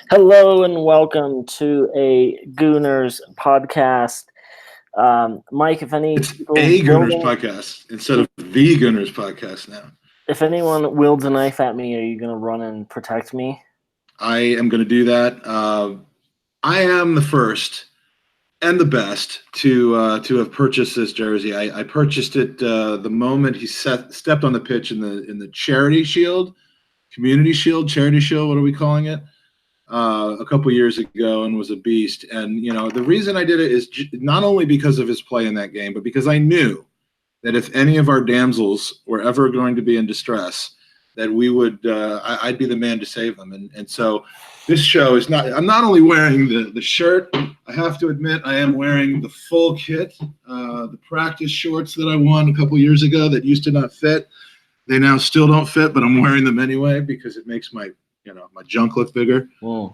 Hello and welcome to a Gooners Podcast. Mike, if any It's people a Gooners wielding, Podcast instead of the Gooners Podcast now. if anyone wields a knife at me, are you gonna run and protect me? I am going to do that. I am the first and the best to have purchased this jersey. I purchased it the moment he stepped on the pitch in the Charity Shield, Community Shield, Charity Shield. What are we calling it? A couple years ago, and was a beast. And the reason I did it is not only because of his play in that game, but because I knew that if any of our damsels were ever going to be in distress, that we would I'd be the man to save them. And so this show is not. I'm not only wearing the shirt. I have to admit I am wearing the full kit, the practice shorts that I won a couple years ago that used to not fit. They now still don't fit, but I'm wearing them anyway because it makes my junk look bigger. Mm.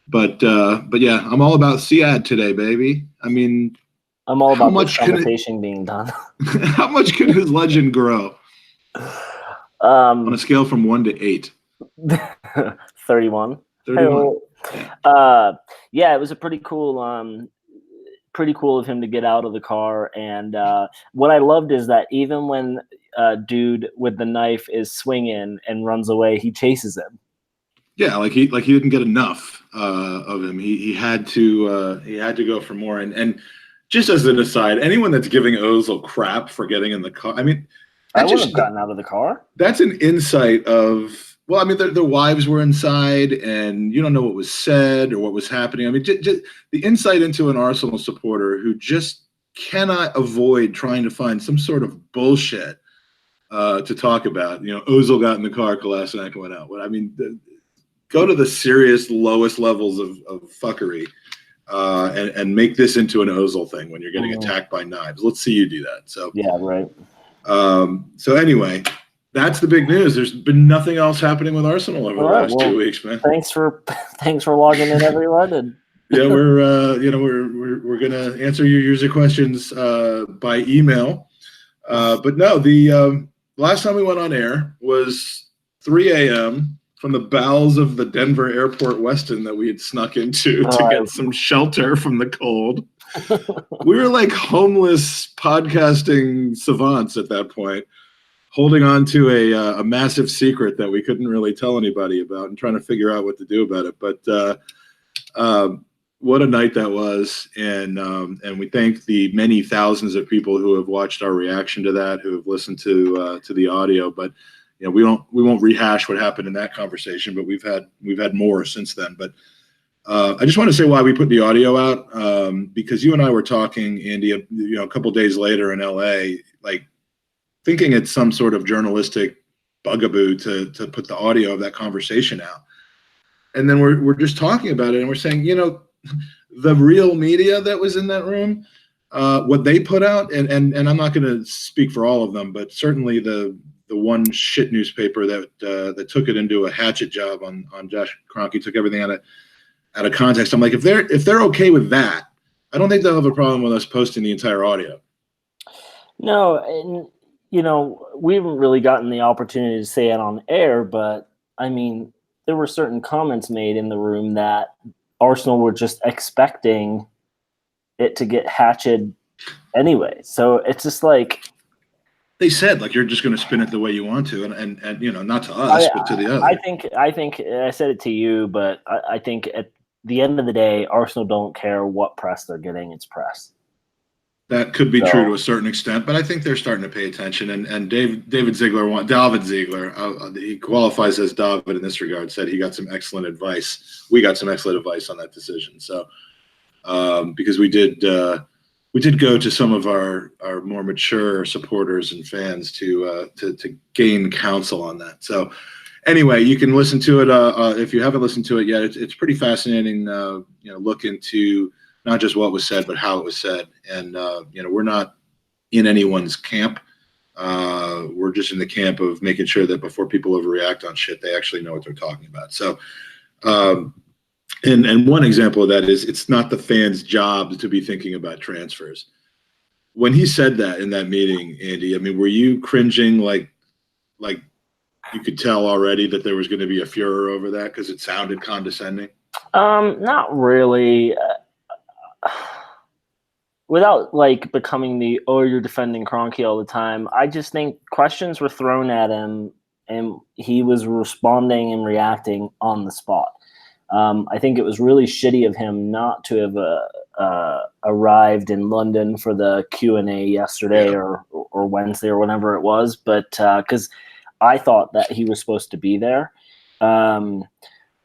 But yeah, I'm all about Sead today, baby. I mean, I'm all about this conversation being done. How much can his legend grow? On a scale from 1 to 8. 31. 31. Yeah, it was a pretty cool of him to get out of the car. And what I loved is that even when dude with the knife is swinging and runs away, he chases him. Yeah, like he didn't get enough of him. He had to go for more. And just as an aside, anyone that's giving Ozil crap for getting in the car, I mean, I would have gotten out of the car. That's an insight of, well, I mean, their wives were inside, and you don't know what was said or what was happening. I mean, just the insight into an Arsenal supporter who just cannot avoid trying to find some sort of bullshit to talk about. Ozil got in the car, Kolasinac went out. I mean, go to the serious lowest levels of fuckery and make this into an Ozil thing when you're getting attacked by knives. Let's see you do that. So yeah, right. So anyway, that's the big news. There's been nothing else happening with Arsenal over the last 2 weeks, man. Thanks for logging in, everyone. And yeah, we're gonna answer your user questions by email. But no, the last time we went on air was 3 a.m. from the bowels of the Denver Airport Westin that we had snuck into to get some shelter from the cold. We were like homeless podcasting savants at that point, holding on to a massive secret that we couldn't really tell anybody about and trying to figure out what to do about it. But what a night that was. And we thank the many thousands of people who have watched our reaction to that, who have listened to the audio. But we won't rehash what happened in that conversation, but we've had more since then. But I just want to say why we put the audio out, because you and I were talking, Andy, a couple of days later in LA, like thinking it's some sort of journalistic bugaboo to put the audio of that conversation out. And then we're just talking about it, and we're saying, the real media that was in that room, what they put out, and I'm not going to speak for all of them, but certainly the one shit newspaper that took it into a hatchet job on Josh Kroenke, took everything out of context. I'm like, if they're okay with that, I don't think they'll have a problem with us posting the entire audio. No, and we haven't really gotten the opportunity to say it on air, but I mean, there were certain comments made in the room that Arsenal were just expecting it to get hatcheted anyway. So it's just like they said, like, you're just going to spin it the way you want to, and not to us, but to the other. I think I said it to you, but I think at the end of the day, Arsenal don't care what press they're getting; it's press. That could be true to a certain extent, but I think they're starting to pay attention. And David Ziegler, he qualifies as David in this regard, said he got some excellent advice. We got some excellent advice on that decision. So because we did go to some of our more mature supporters and fans to gain counsel on that. So anyway, you can listen to it if you haven't listened to it yet. It's pretty fascinating. Look into not just what was said, but how it was said. And we're not in anyone's camp. We're just in the camp of making sure that before people overreact on shit, they actually know what they're talking about. So. And one example of that is it's not the fans' job to be thinking about transfers. When he said that in that meeting, Andy, I mean, were you cringing like you could tell already that there was going to be a furor over that because it sounded condescending? Not really. Without like becoming the you're defending Kroenke all the time, I just think questions were thrown at him and he was responding and reacting on the spot. I think it was really shitty of him not to have arrived in London for the Q&A yesterday or Wednesday or whenever it was, but because I thought that he was supposed to be there. But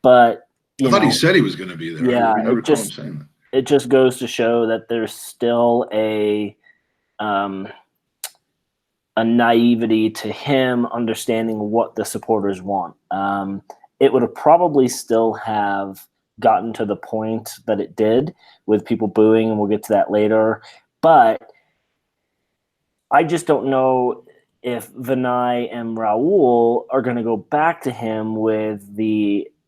I thought he said he was going to be there. Yeah, I recall him saying that. It just goes to show that there's still a naivety to him understanding what the supporters want. It would have probably still have gotten to the point that it did with people booing, and we'll get to that later. But I just don't know if Vinay and Raul are going to go back to him with the –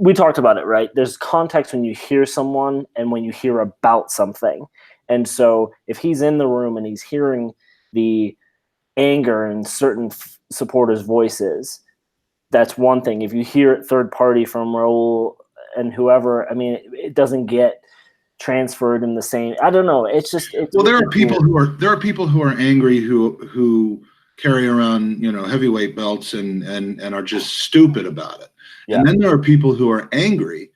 we talked about it, right? There's context when you hear someone and when you hear about something. And so if he's in the room and he's hearing the anger in certain supporters' voices, that's one thing. If you hear it third party from Raul and whoever, I mean, it doesn't get transferred in the same. I don't know. It's just there are people who are angry who carry around heavyweight belts and are just stupid about it. Yeah. And then there are people who are angry,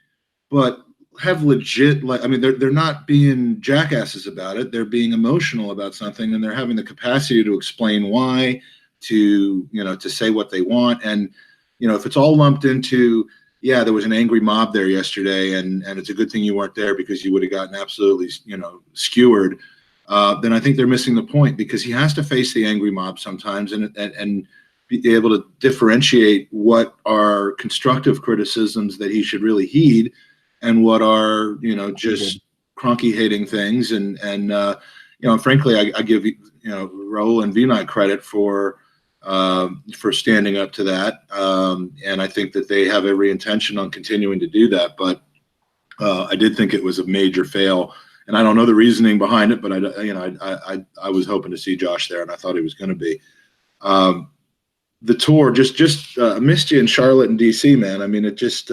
but have legit they're not being jackasses about it. They're being emotional about something, and they're having the capacity to explain why, to say what they want. And if it's all lumped into, yeah, there was an angry mob there yesterday, and it's a good thing you weren't there because you would have gotten absolutely skewered, then I think they're missing the point, because he has to face the angry mob sometimes and be able to differentiate what are constructive criticisms that he should really heed and what are just Kroenke hating things. And frankly, I give Raul and Vinay credit for standing up to that, and I think that they have every intention on continuing to do that. But I did think it was a major fail, and I don't know the reasoning behind it. But I was hoping to see Josh there, and I thought he was going to be. The tour just missed you in Charlotte and DC, man. I mean, it just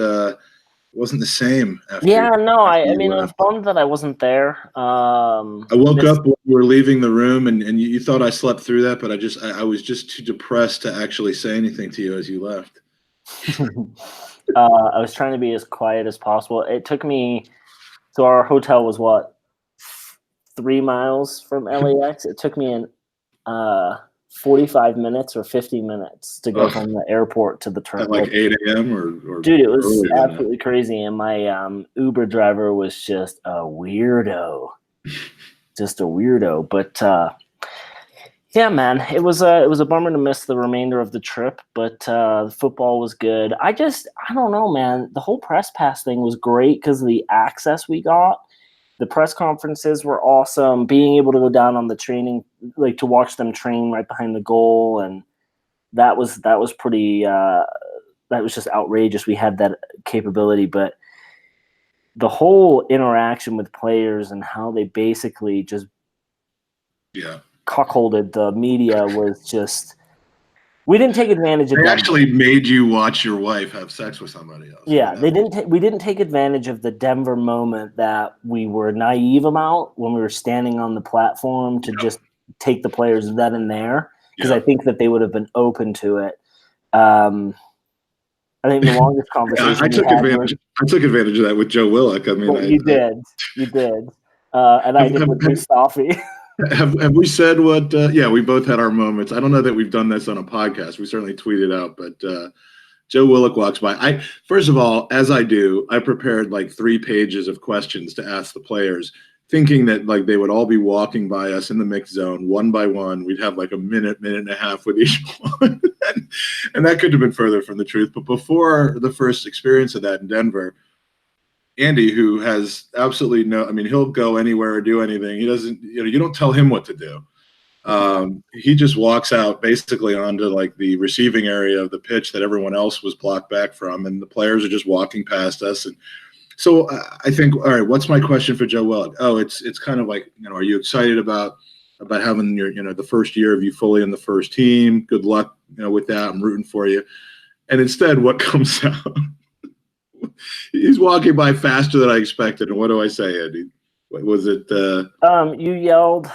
wasn't the same. I mean, I'm bummed that I wasn't there. I woke up when we were leaving the room, and you thought I slept through that, but I was just too depressed to actually say anything to you as you left. I was trying to be as quiet as possible. It took me, so our hotel was 3 miles from LAX. It took me 45 minutes or 50 minutes to go from the airport to the terminal. At like 8 a.m. or dude, it was absolutely crazy. And my Uber driver was just a weirdo. But yeah, man, it was a bummer to miss the remainder of the trip, but the football was good. I don't know, man. The whole press pass thing was great because of the access we got. The press conferences were awesome. Being able to go down on the training, like to watch them train right behind the goal, and that was pretty. That was just outrageous. We had that capability, but the whole interaction with players and how they basically just cuckolded the media was just. We didn't take advantage of that. They actually made you watch your wife have sex with somebody else. Yeah, they didn't. We didn't take advantage of the Denver moment that we were naive about when we were standing on the platform to just take the players then and there, because I think that they would have been open to it. I think the longest conversation I took advantage of that with Joe Willock. I mean, you did, and I did with Mustafi. Have we said what? We both had our moments. I don't know that we've done this on a podcast. We certainly tweeted out, but Joe Willock walks by. First of all, as I do, I prepared like 3 pages of questions to ask the players, thinking that like they would all be walking by us in the mixed zone one by one. We'd have like a minute and a half with each one, and that couldn't have been further from the truth. But before the first experience of that in Denver, Andy, who has absolutely he'll go anywhere or do anything. He doesn't, you don't tell him what to do. He just walks out basically onto like the receiving area of the pitch that everyone else was blocked back from, and the players are just walking past us. And so I think, all right, what's my question for Joe Willock? Oh, it's kind of like, are you excited about having your, the first year of you fully in the first team? Good luck, with that. I'm rooting for you. And instead, what comes out? He's walking by faster than I expected. And what do I say, Andy? What was it? You yelled,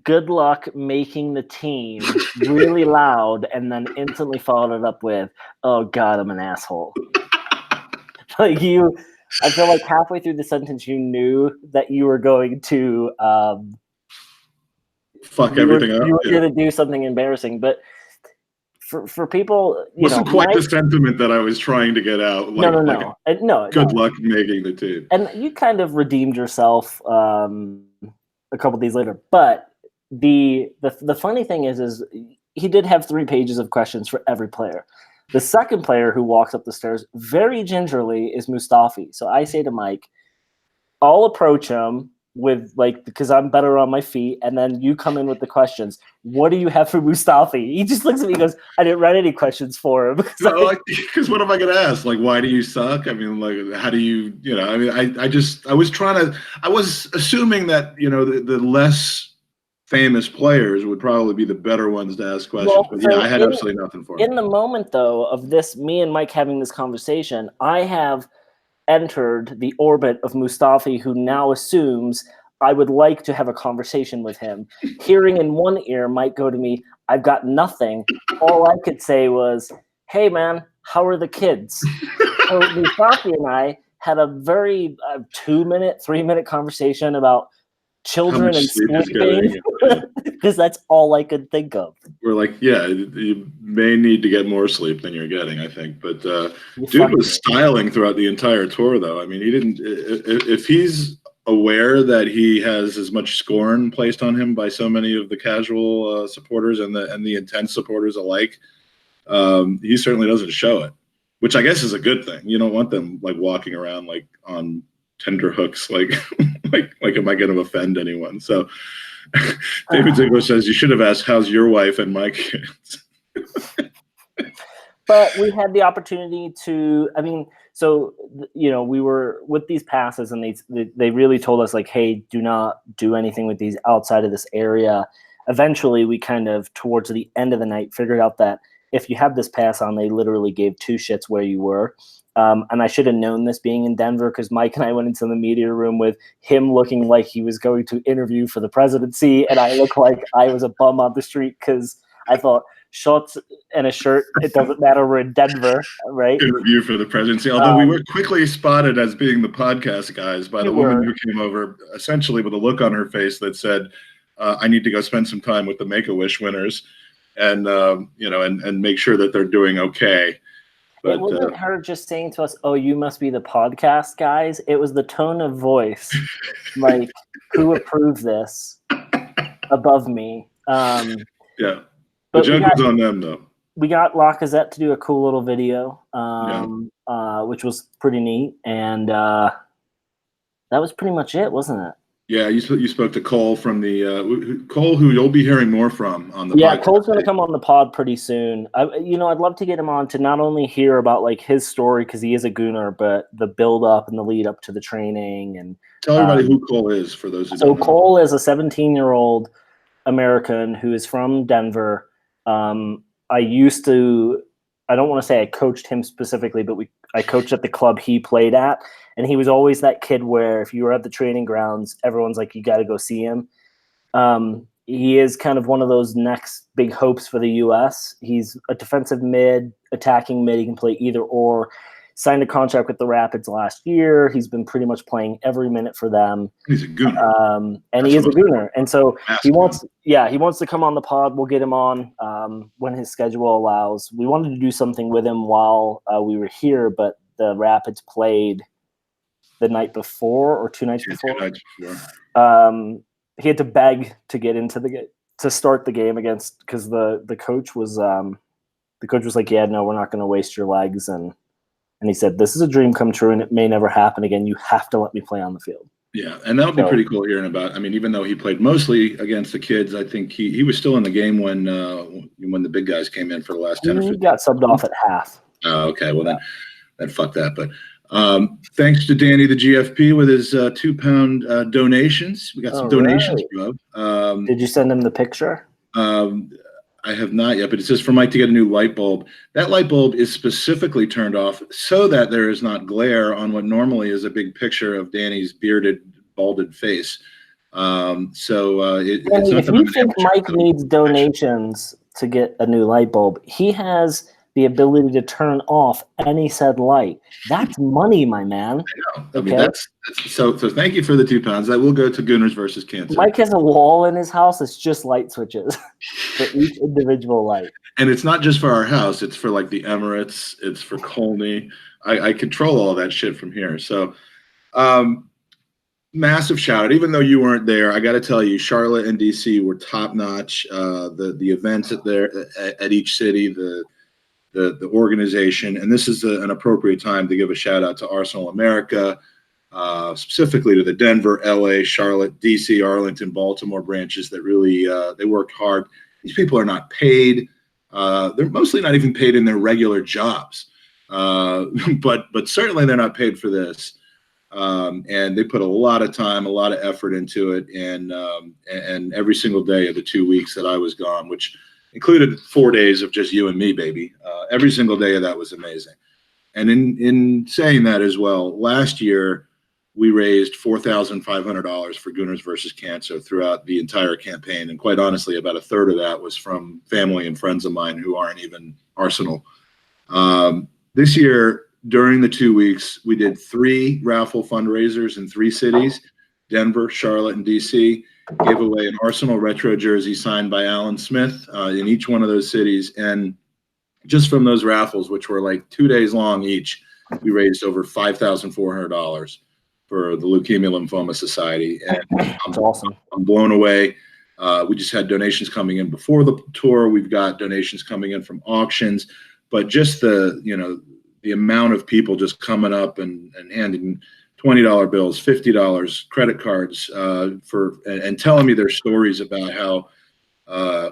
good luck making the team really loud, and then instantly followed it up with, oh, God, I'm an asshole. I feel like halfway through the sentence, you knew that you were going to fuck everything up. You were going to do something embarrassing. But for people, wasn't quite the sentiment that I was trying to get out. No. Good luck making the team. And you kind of redeemed yourself a couple days later. But the funny thing is he did have 3 pages of questions for every player. The second player who walks up the stairs very gingerly is Mustafi. So I say to Mike, I'll approach him with because I'm better on my feet, and then you come in with the questions. What do you have for Mustafi? He just looks at me and goes, I didn't write any questions for him. Because what am I going to ask? Why do you suck? I mean, how do you, I mean, I was assuming that, the less famous players would probably be the better ones to ask questions. Well, but I had absolutely nothing for him. In the moment, though, of this, me and Mike having this conversation, I have entered the orbit of Mustafi, who now assumes I would like to have a conversation with him. Hearing in one ear might go to me, I've got nothing. All I could say was, hey, man, how are the kids? So Mustafi and I had a very 2-minute, 3-minute conversation about children and sleeping, because that's all I could think of. We're like, yeah, you may need to get more sleep than you're getting, I think. But dude was styling throughout the entire tour, though. I mean, he didn't. If he's aware that he has as much scorn placed on him by so many of the casual supporters and the intense supporters alike, he certainly doesn't show it, which I guess is a good thing. You don't want them walking around on tender hooks, am I going to offend anyone? So David Ziegler says you should have asked, how's your wife and my kids? But we had the opportunity to, we were with these passes, and they really told us hey, do not do anything with these outside of this area. Eventually we kind of towards the end of the night figured out that if you have this pass on, they literally gave 2 shits where you were. And I should have known this being in Denver, because Mike and I went into the media room with him looking like he was going to interview for the presidency, and I looked like I was a bum on the street because I thought shorts and a shirt, it doesn't matter, we're in Denver, right? Interview for the presidency. Although we were quickly spotted as being the podcast guys by the woman who came over essentially with a look on her face that said, I need to go spend some time with the Make-A-Wish winners and and make sure that they're doing okay. But, it wasn't her just saying to us, oh, you must be the podcast guys. It was the tone of voice, who approved this above me. Yeah. The joke was on them, though. We got Lacazette to do a cool little video, which was pretty neat. And that was pretty much it, wasn't it? Yeah, you spoke to Cole from the Cole, who you'll be hearing more from on the podcast. Yeah, Cole's going to come on the pod pretty soon. I'd love to get him on to not only hear about his story, because he is a Gooner, but the build up and the lead up to the training. And tell everybody who Cole is for those who don't know. Cole is a 17-year-old American who is from Denver. I don't want to say I coached him specifically, but I coached at the club he played at. And he was always that kid where if you were at the training grounds, everyone's like, you got to go see him. He is kind of one of those next big hopes for the U.S. He's a defensive mid, attacking mid. He can play either or. Signed a contract with the Rapids last year. He's been pretty much playing every minute for them. He's a Gooner. And he is a Gooner. And so he wants to come on the pod. We'll get him on when his schedule allows. We wanted to do something with him while we were here, but the Rapids played the night before or 2 nights before. 2 nights before. He had to beg to get into to start the game against, because the coach was like, yeah, no, we're not going to waste your legs. And he said, this is a dream come true and it may never happen again. You have to let me play on the field. Yeah, and that would be pretty cool hearing about. I mean, even though he played mostly against the kids, I think he was still in the game when the big guys came in for the last 10 or 15. He got subbed off at half. Oh, okay. Well, then fuck that. But thanks to Danny the GFP with his £2 donations. We got some donations, bro. Did you send him the picture? I have not yet, but it says for Mike to get a new light bulb. That light bulb is specifically turned off so that there is not glare on what normally is a big picture of Danny's bearded, balded face. It's not If that you I'm an think amateur, Mike needs donations to get a new light bulb, he has the ability to turn off any said light. That's money, my man. I know. I mean, that's so thank you for the £2. That will go to Gooners versus Cancer. Mike has a wall in his house. It's just light switches for each individual light. And it's not just for our house. It's for like the Emirates. It's for Colney. I control all that shit from here. So massive shout out. Even though you weren't there, I got to tell you, Charlotte and DC were top notch. The events at each city, the organization, and this is an appropriate time to give a shout out to Arsenal America, specifically to the Denver, LA, Charlotte, DC, Arlington, Baltimore branches that really they worked hard. These people are not paid. They're mostly not even paid in their regular jobs, but certainly they're not paid for this. And they put a lot of time, a lot of effort into it, and every single day of the 2 weeks that I was gone, which included 4 days of just you and me, baby. Every single day of that was amazing. And in saying that as well, last year we raised $4,500 for Gooners versus Cancer throughout the entire campaign. And quite honestly, about a third of that was from family and friends of mine who aren't even Arsenal. This year, during the 2 weeks, we did 3 raffle fundraisers in 3 cities, Denver, Charlotte, and DC. Gave away an Arsenal retro jersey signed by Alan Smith in each one of those cities. And just from those raffles, which were like 2 days long each, we raised over $5,400 for the Leukemia Lymphoma Society. And That's awesome. I'm blown away. We just had donations coming in before the tour. We've got donations coming in from auctions, but just the amount of people just coming up and handing $20 bills, $50 credit cards and telling me their stories about how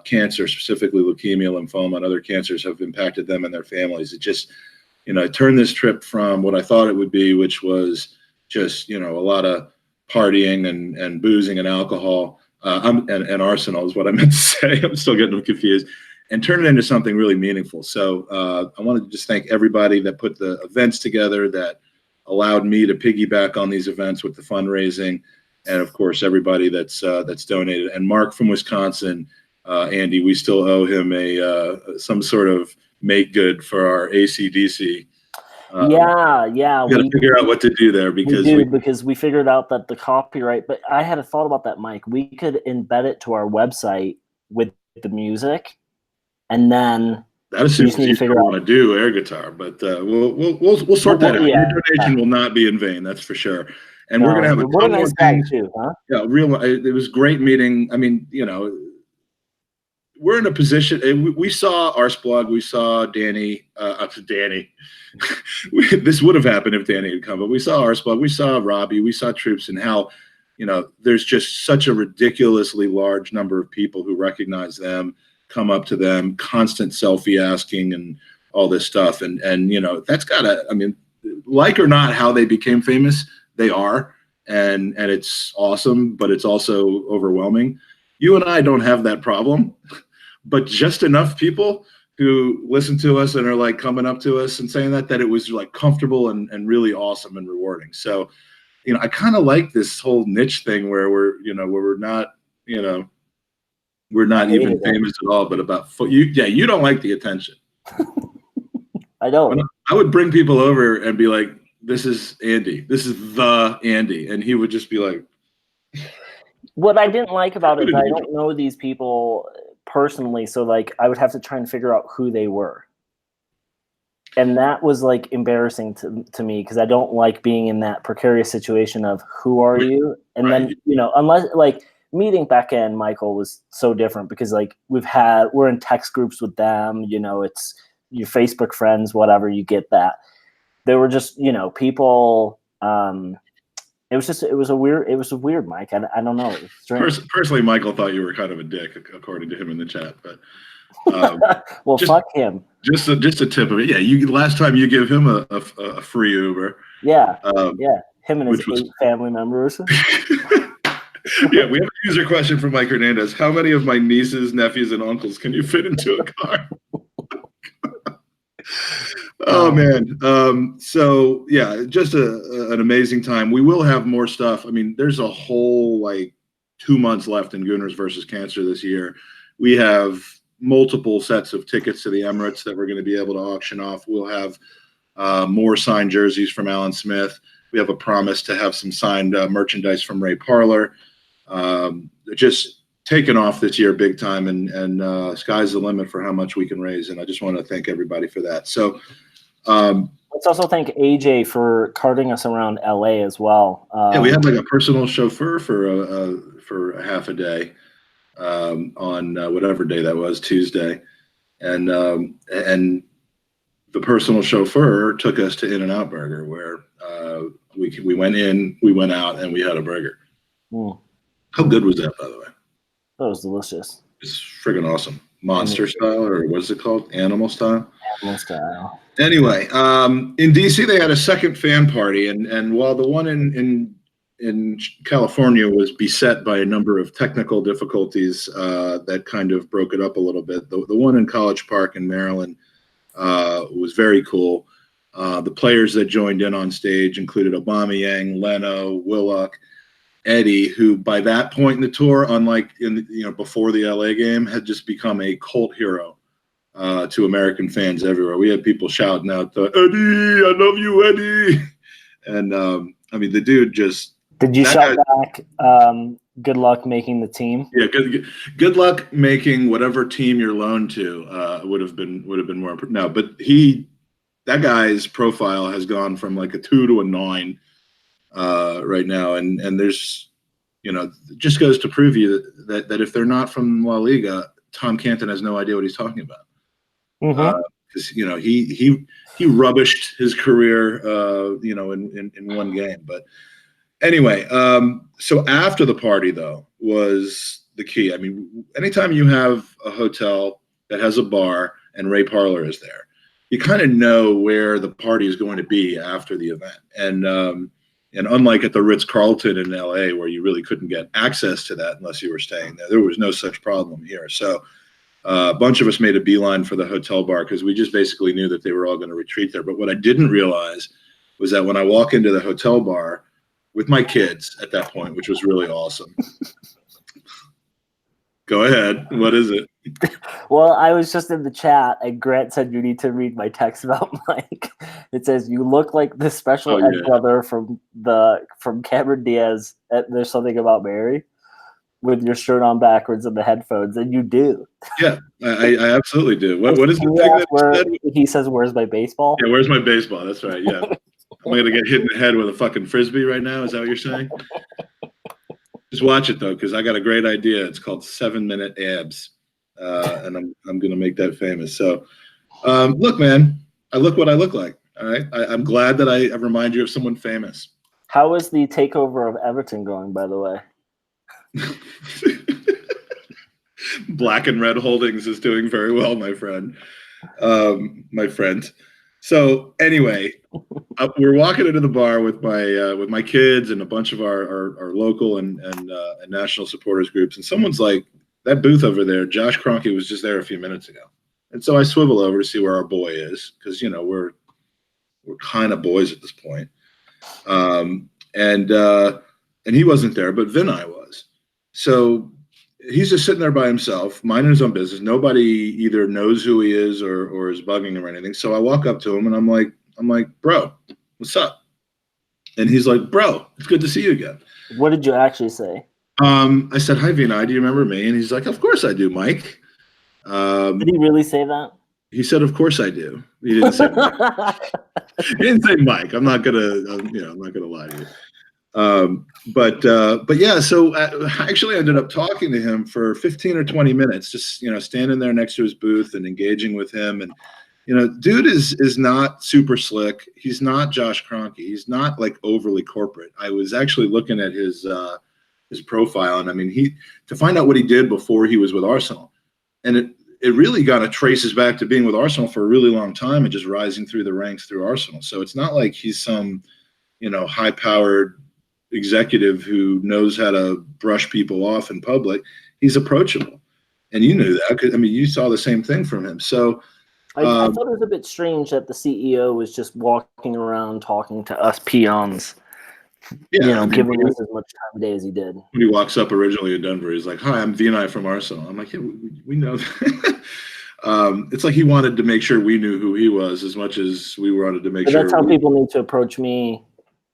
cancer, specifically leukemia, lymphoma, and other cancers have impacted them and their families. It just, it turned this trip from what I thought it would be, which was just, a lot of partying and boozing and alcohol and Arsenal is what I meant to say. I'm still getting them confused. And turn it into something really meaningful. So I wanted to just thank everybody that put the events together, that allowed me to piggyback on these events with the fundraising, and of course everybody that's donated. And Mark from Wisconsin, Andy, we still owe him some sort of make good for our AC/DC. Yeah. We got to figure out what to do there because we figured out that the copyright. But I had a thought about that, Mike. We could embed it to our website with the music, and then. That assumes you still want to do air guitar, but we'll sort that out. Your donation will not be in vain, that's for sure. And we're going to have a ton more things too, huh? Yeah, it was great meeting. I mean, we're in a position. We saw Arsblog, we saw Danny. This would have happened if Danny had come, but we saw Arsblog, we saw Robbie, we saw Troops, and how there's just such a ridiculously large number of people who recognize them, come up to them, constant selfie asking and all this stuff. And that's gotta, like or not how they became famous, they are. And it's awesome, but it's also overwhelming. You and I don't have that problem, but just enough people who listen to us and are like coming up to us and saying that it was like comfortable and really awesome and rewarding. So, I kind of like this whole niche thing where we're not, we're not even famous at all, but about you. Yeah, you don't like the attention. I don't. I would bring people over and be like, "This is Andy. This is the Andy," and he would just be like. What I didn't like about it is I don't know these people personally, so like I would have to try and figure out who they were, and that was like embarrassing to me because I don't like being in that precarious situation of who are you, and then unless like. Meeting Becca and Michael was so different because like we're in text groups with them, it's your Facebook friends, whatever, you get that. They were just, people, it was weird, Mike. I don't know. Personally, Michael thought you were kind of a dick, according to him in the chat, but well, fuck him. Just a tip of it. Yeah. Last time you give him a free Uber. Yeah. Him and his 8 family members. Yeah, we have a user question from Mike Hernandez. How many of my nieces, nephews, and uncles can you fit into a car? Oh man. So yeah, just an amazing time. We will have more stuff. I mean, there's a whole like 2 months left in Gooners versus Cancer this year. We have multiple sets of tickets to the Emirates that we're going to be able to auction off. We'll have more signed jerseys from Alan Smith. We have a promise to have some signed merchandise from Ray Parler. Just taken off this year big time, and sky's the limit for how much we can raise. And I just want to thank everybody for that. So let's also thank AJ for carting us around LA as well. Yeah, we had like a personal chauffeur for a half a day on whatever day that was, Tuesday, and the personal chauffeur took us to In-N-Out Burger, where we went in, we went out, and we had a burger. How good was that, by the way? That was delicious. It's friggin' awesome. Monster style, or what is it called? Animal style? Animal style. Anyway, in DC they had a second fan party, and while the one in California was beset by a number of technical difficulties that kind of broke it up a little bit, the one in College Park in Maryland was very cool. The players that joined in on stage included Aubameyang, Leno, Willock, Eddie, who by that point in the tour, unlike before the LA game, had just become a cult hero to American fans everywhere. We had people shouting out, "Eddie, I love you, Eddie!" And I mean, the dude just. Did you shout back? Good luck making the team. Yeah, good luck making whatever team you're loaned to. Would have been more. No, but that guy's profile has gone from like a 2 to a 9 right now, and there's it just goes to prove you that if they're not from La Liga, Tom Canton has no idea what he's talking about. Because he rubbished his career in one game. But anyway, so after the party though was the key. I mean, anytime you have a hotel that has a bar and Ray Parler is there, you kind of know where the party is going to be after the event. And unlike at the Ritz-Carlton in LA, where you really couldn't get access to that unless you were staying there was no such problem here. So a bunch of us made a beeline for the hotel bar because we just basically knew that they were all going to retreat there. But what I didn't realize was that when I walk into the hotel bar with my kids at that point, which was really awesome. Go ahead. What is it? Well, I was just in the chat, and Grant said you need to read my text about Mike. It says you look like the special ed brother from Cameron Diaz. There's something about Mary, with your shirt on backwards and the headphones, and you do. Yeah, I absolutely do. What is the thing that he says? Where's my baseball? Yeah, where's my baseball? That's right. Yeah, I'm gonna get hit in the head with a fucking frisbee right now. Is that what you're saying? Just watch it though, because I got a great idea. It's called 7-minute abs, and I'm gonna make that famous. So, look, man, I look what I look like. All right, I'm glad that I remind you of someone famous. How is the takeover of Everton going, by the way? Black and Red Holdings is doing very well, my friend. So anyway, we're walking into the bar with my kids and a bunch of our local and national supporters groups, and someone's like, that booth over there, Josh Kroenke was just there a few minutes ago. And so I swivel over to see where our boy is, because we're kind of boys at this point. And he wasn't there, but Vinay was. So he's just sitting there by himself, minding his own business. Nobody either knows who he is or is bugging him or anything. So I walk up to him and I'm like, bro, what's up? And he's like, bro, it's good to see you again. What did you actually say? I said, hi, Vinay, do you remember me? And he's like, of course I do, Mike. Did he really say that? He said, of course I do. He didn't say Mike. He didn't say Mike. I'm not gonna lie to you. But yeah, so I actually ended up talking to him for 15 or 20 minutes, just standing there next to his booth and engaging with him. And dude is not super slick. He's not Josh Kroenke. He's not like overly corporate. I was actually looking at his profile, and I mean, to find out what he did before he was with Arsenal, and it really kind of traces back to being with Arsenal for a really long time and just rising through the ranks through Arsenal. So it's not like he's some high-powered executive who knows how to brush people off in public. He's approachable, and you knew that. I mean, you saw the same thing from him. So I thought it was a bit strange that the CEO was just walking around talking to us peons. Yeah, giving us as much time of day as he did. When he walks up originally in Denver, he's like, "Hi, I'm Vinay from Arsenal." I'm like, "Yeah, we know that." It's like he wanted to make sure we knew who he was as much as we wanted to make sure. That's how people need to approach me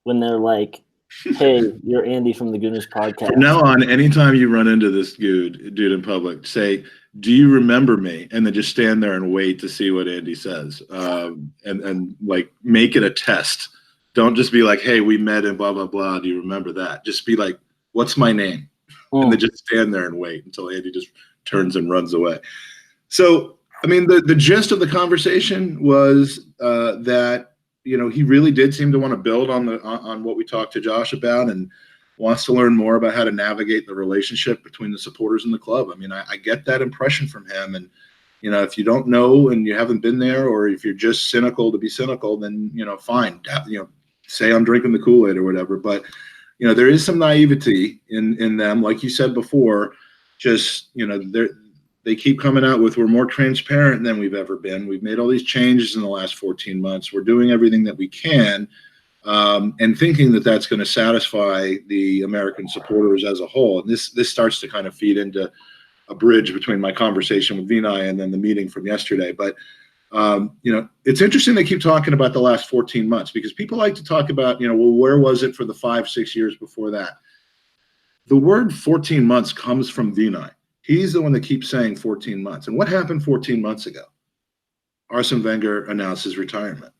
when they're like, "Hey, you're Andy from the Gooners Podcast." From now on, anytime you run into this dude in public, say, "Do you remember me?" And then just stand there and wait to see what Andy says, and like make it a test. Don't just be like, "Hey, we met and blah blah blah. Do you remember that?" Just be like, "What's my name?" And then just stand there and wait until Andy just turns and runs away. So, I mean, the gist of the conversation was that he really did seem to want to build on what we talked to Josh about, and wants to learn more about how to navigate the relationship between the supporters and the club. I mean, I get that impression from him, and if you don't know and you haven't been there, or if you're just cynical to be cynical, then fine. Say I'm drinking the Kool-Aid or whatever, but there is some naivety in them, like you said before. Just they keep coming out with, we're more transparent than we've ever been. We've made all these changes in the last 14 months. We're doing everything that we can, and thinking that that's going to satisfy the American supporters as a whole. And this starts to kind of feed into a bridge between my conversation with Vinay and then the meeting from yesterday. But it's interesting they keep talking about the last 14 months, because people like to talk about, well, where was it for the 5-6 years before that? The word 14 months comes from Vinay. He's the one that keeps saying 14 months. And what happened 14 months ago? Arsene Wenger announced his retirement.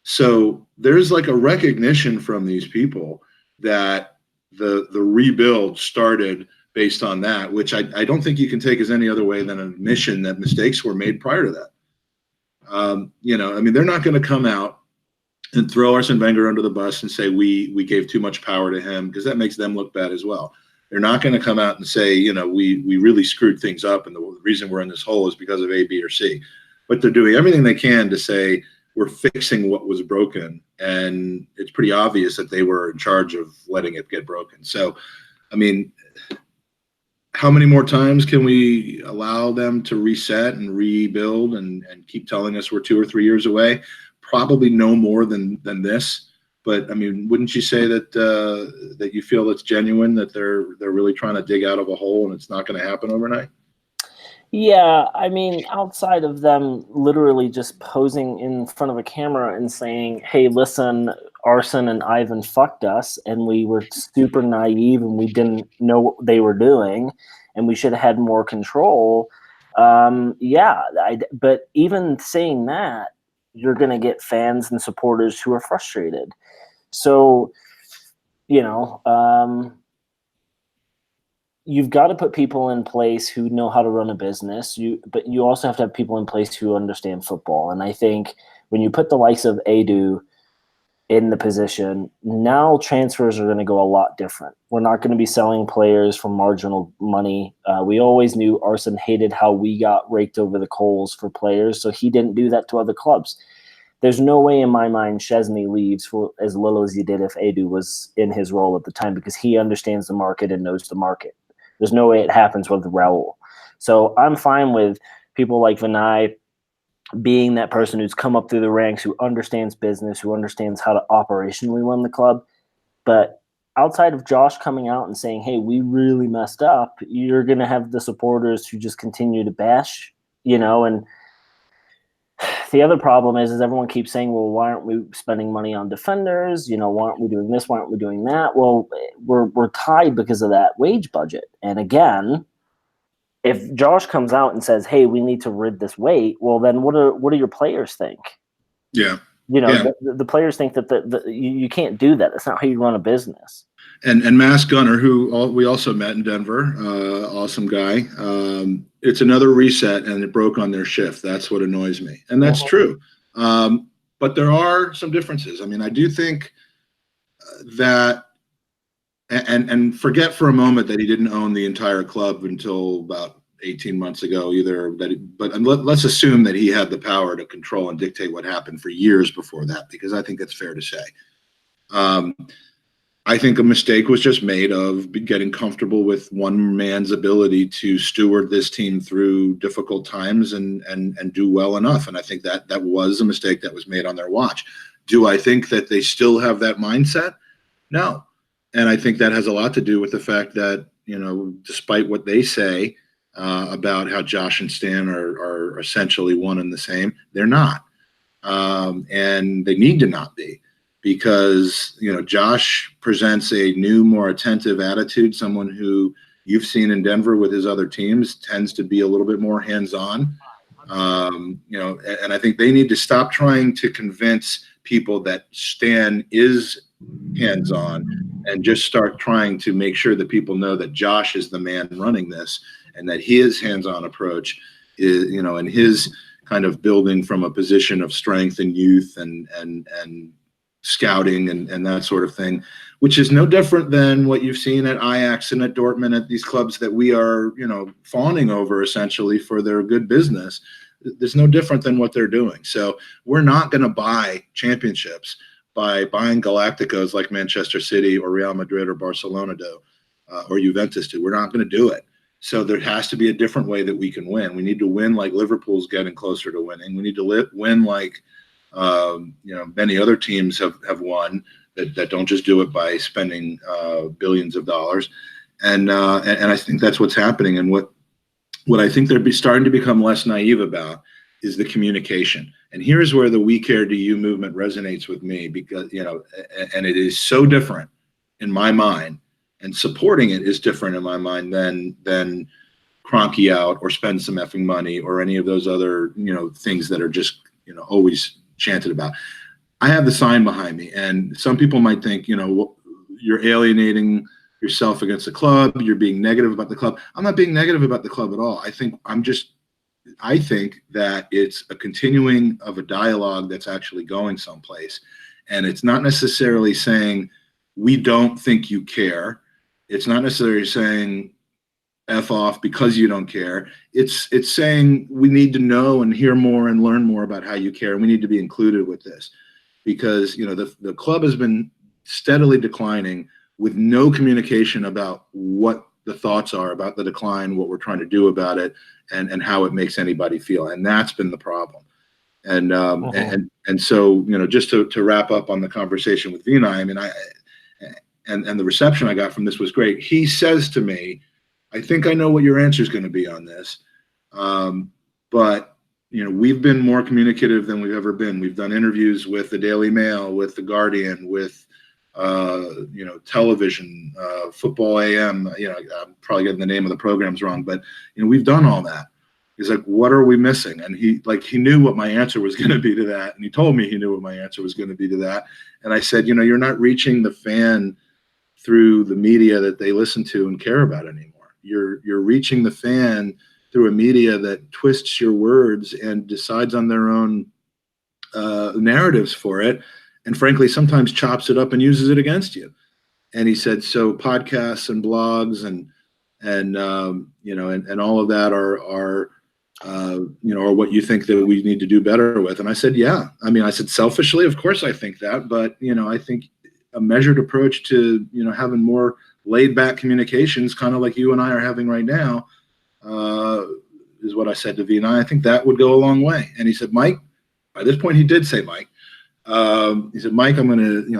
So there's like a recognition from these people that the rebuild started based on that, which I don't think you can take as any other way than an admission that mistakes were made prior to that. I mean, they're not going to come out and throw Arsene Wenger under the bus and say we gave too much power to him, because that makes them look bad as well. They're not going to come out and say, we really screwed things up, and the reason we're in this hole is because of A, B, or C. But they're doing everything they can to say we're fixing what was broken, and it's pretty obvious that they were in charge of letting it get broken. So, I mean, how many more times can we allow them to reset and rebuild and keep telling us we're 2 or 3 years away? Probably no more than this. But I mean, wouldn't you say that that you feel it's genuine, that they're really trying to dig out of a hole and it's not going to happen overnight? Yeah, I mean, outside of them literally just posing in front of a camera and saying, "Hey, listen, Arsene and Ivan fucked us, and we were super naive and we didn't know what they were doing, and we should have had more control." But even saying that, you're going to get fans and supporters who are frustrated. So, you've got to put people in place who know how to run a business. But you also have to have people in place who understand football. And I think when you put the likes of Edu in the position, now transfers are going to go a lot different. We're not going to be selling players for marginal money. We always knew Arsene hated how we got raked over the coals for players, so he didn't do that to other clubs. There's no way in my mind Chesney leaves for as little as he did if Edu was in his role at the time, because he understands the market and knows the market. There's no way it happens with Raul. So I'm fine with people like Vinay being that person who's come up through the ranks, who understands business, who understands how to operationally run the club. But outside of Josh coming out and saying, "Hey, we really messed up," you're going to have the supporters who just continue to bash, and the other problem is everyone keeps saying, "Well, why aren't we spending money on defenders? Why aren't we doing this? Why aren't we doing that?" Well, we're tied because of that wage budget. And again, if Josh comes out and says, "Hey, we need to rid this weight," well, then what do your players think? Yeah. The players think that you can't do that. That's not how you run a business. And Mass Gunner, who we also met in Denver, awesome guy. It's another reset, and it broke on their shift. That's what annoys me, and that's true. But there are some differences. I mean, I do think that, and forget for a moment that he didn't own the entire club until about 18 months ago either. But let's assume that he had the power to control and dictate what happened for years before that, because I think that's fair to say. I think a mistake was just made of getting comfortable with one man's ability to steward this team through difficult times and do well enough. And I think that was a mistake that was made on their watch. Do I think that they still have that mindset? No. And I think that has a lot to do with the fact that, despite what they say about how Josh and Stan are essentially one and the same, they're not. And they need to not be. Because, Josh presents a new, more attentive attitude, someone who you've seen in Denver with his other teams tends to be a little bit more hands-on. And I think they need to stop trying to convince people that Stan is hands-on and just start trying to make sure that people know that Josh is the man running this and that his hands-on approach is, and his kind of building from a position of strength and youth and scouting and that sort of thing, which is no different than what you've seen at Ajax and at Dortmund, at these clubs that we are, fawning over essentially for their good business. There's no different than what they're doing. So we're not going to buy championships by buying Galacticos like Manchester City or Real Madrid or Barcelona do, or Juventus do. We're not going to do it. So there has to be a different way that we can win. We need to win like Liverpool's getting closer to winning. We need to win like many other teams have won that don't just do it by spending billions of dollars, and I think that's what's happening. And what I think they're starting to become less naive about is the communication. And here's where the "We Care Do You" movement resonates with me, because and it is so different in my mind, and supporting it is different in my mind than Kroenke out or spend some effing money or any of those other things that are just always chanted about. I have the sign behind me, and some people might think, you're alienating yourself against the club. You're being negative about the club. I'm not being negative about the club at all. I think that it's a continuing of a dialogue that's actually going someplace, and it's not necessarily saying we don't think you care. It's not necessarily saying F off because you don't care. It's saying we need to know and hear more and learn more about how you care, and we need to be included with this, because the club has been steadily declining with no communication about what the thoughts are about the decline, what we're trying to do about it, and how it makes anybody feel, and that's been the problem. And and so just to wrap up on the conversation with Vinay, I mean, and the reception I got from this was great. He says to me, I think I know what your answer is going to be on this, but we've been more communicative than we've ever been. We've done interviews with the Daily Mail, with the Guardian, with television, Football AM. I'm probably getting the name of the programs wrong, but we've done all that. He's like, what are we missing? And he knew what my answer was going to be to that, and he told me he knew what my answer was going to be to that. And I said, you're not reaching the fan through the media that they listen to and care about anymore. You're reaching the fan through a media that twists your words and decides on their own narratives for it, and frankly sometimes chops it up and uses it against you. And he said, so podcasts and blogs and all of that are what you think that we need to do better with. And I said, yeah. I mean, I said, selfishly, of course I think that, but I think a measured approach to having more laid back communications, kind of like you and I are having right now, is what I said to V. And I think that would go a long way. And he said, Mike, by this point, he did say, Mike, he said, Mike, I'm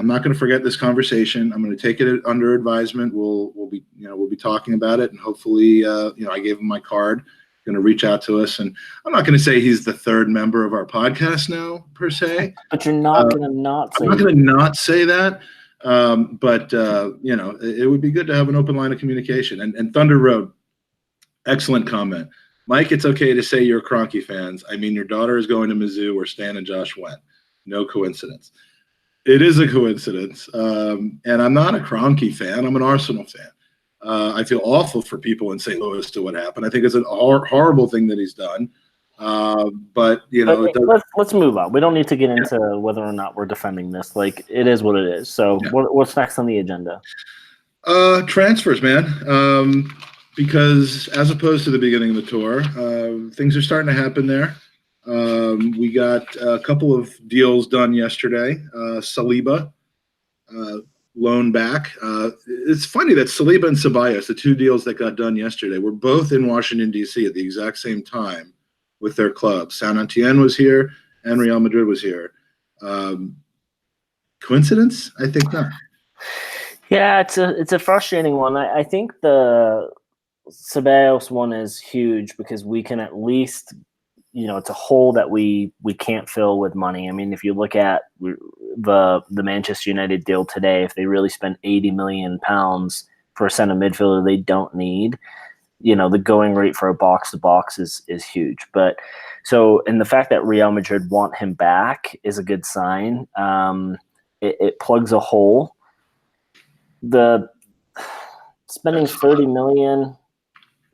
not going to forget this conversation. I'm going to take it under advisement. We'll be talking about it. And hopefully, I gave him my card, going to reach out to us. And I'm not going to say he's the third member of our podcast now per se, but you're not going to not say, I'm not going to not say that. But it would be good to have an open line of communication. And Thunder Road, excellent comment. Mike, it's okay to say you're Kroenke fans. I mean, your daughter is going to Mizzou where Stan and Josh went. No coincidence. It is a coincidence. And I'm not a Kroenke fan. I'm an Arsenal fan. I feel awful for people in St. Louis to what happened. I think it's a horrible thing that he's done. But let's move on. We don't need to get into whether or not we're defending this. Like, it is what it is. So what's next on the agenda? Transfers, man. Because as opposed to the beginning of the tour, things are starting to happen there. We got a couple of deals done yesterday. Saliba loan back. It's funny that Saliba and Ceballos, the two deals that got done yesterday, were both in Washington, D.C. at the exact same time with their clubs. San Etienne was here and Real Madrid was here. Coincidence? I think not. Yeah, it's a frustrating one. I think the Ceballos one is huge because we can at least, it's a hole that we can't fill with money. I mean, if you look at the Manchester United deal today, if they really spent £80 million for a center midfielder they don't need, the going rate for a box to box is huge. But and the fact that Real Madrid want him back is a good sign. It plugs a hole. The spending $30 million,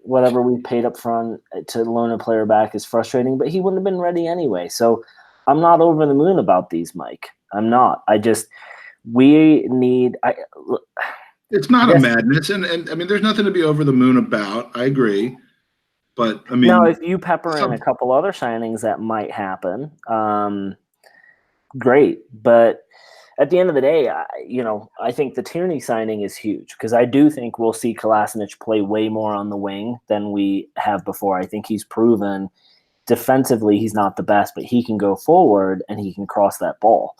whatever we paid up front to loan a player back is frustrating, but he wouldn't have been ready anyway. So I'm not over the moon about these, Mike. I'm not. It's not a madness. And I mean, there's nothing to be over the moon about. I agree. But I mean, now if you pepper in a couple other signings that might happen, great. But at the end of the day, I think the Tierney signing is huge because I do think we'll see Kolasinac play way more on the wing than we have before. I think he's proven defensively he's not the best, but he can go forward and he can cross that ball.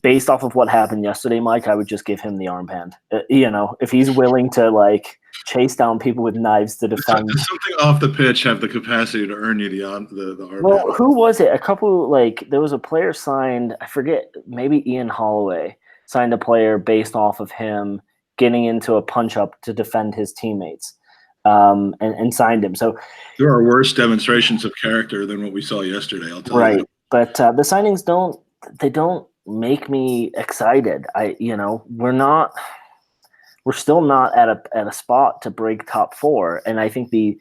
Based off of what happened yesterday, Mike, I would just give him the armband. If he's willing to chase down people with knives to defend. Does something off the pitch have the capacity to earn you the armband? Well, who was it? A couple there was a player signed. I forget. Maybe Ian Holloway signed a player based off of him getting into a punch up to defend his teammates, and signed him. So there are worse demonstrations of character than what we saw yesterday. I'll tell you. Right, but the signings don't make me excited. We're still not at a spot to break top four. And I think the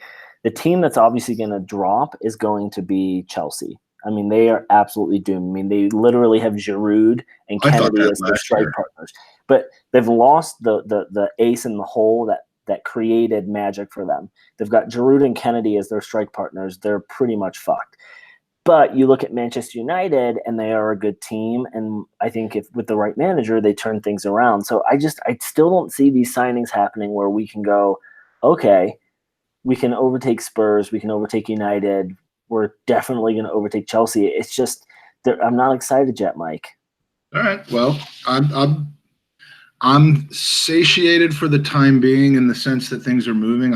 team that's obviously going to drop is going to be Chelsea. I mean, they are absolutely doomed. I mean, they literally have Giroud and Kennedy as their strike partners. But they've lost the ace in the hole that created magic for them. They've got Giroud and Kennedy as their strike partners. They're pretty much fucked. But you look at Manchester United, and they are a good team. And I think if with the right manager, they turn things around. So I still don't see these signings happening where we can go, okay, we can overtake Spurs, we can overtake United. We're definitely going to overtake Chelsea. It's just I'm not excited yet, Mike. All right. Well, I'm satiated for the time being in the sense that things are moving.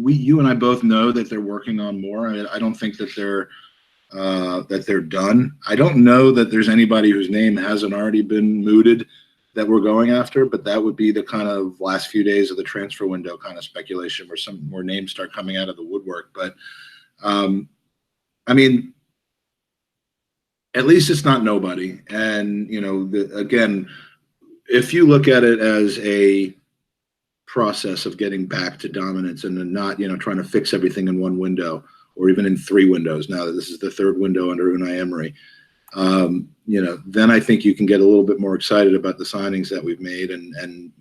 You and I both know that they're working on more. I don't think that they're done. I don't know that there's anybody whose name hasn't already been mooted that we're going after, but that would be the kind of last few days of the transfer window kind of speculation where some more names start coming out of the woodwork. But I mean, at least it's not nobody. And, again, if you look at it as a process of getting back to dominance and not, trying to fix everything in one window, or even in 3 windows now that this is the 3rd window under Unai Emery, then I think you can get a little bit more excited about the signings that we've made and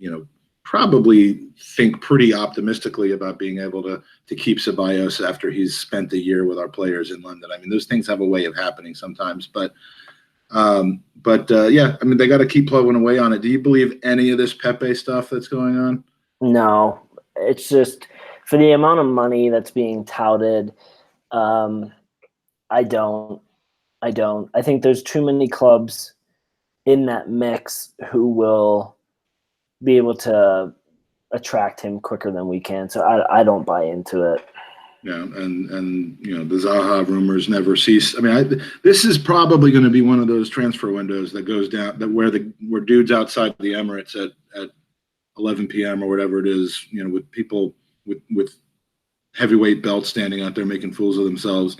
probably think pretty optimistically about being able to keep Ceballos after he's spent a year with our players in London. I mean, those things have a way of happening sometimes, but yeah, I mean, they got to keep plugging away on it. Do you believe any of this Pepe stuff that's going on? No, it's just for the amount of money that's being touted. I don't. I think there's too many clubs in that mix who will be able to attract him quicker than we can. So I don't buy into it. Yeah, and the Zaha rumors never cease. I mean, this is probably going to be one of those transfer windows that goes down where dudes outside the Emirates at 11 p.m. or whatever it is, with people with heavyweight belts standing out there making fools of themselves.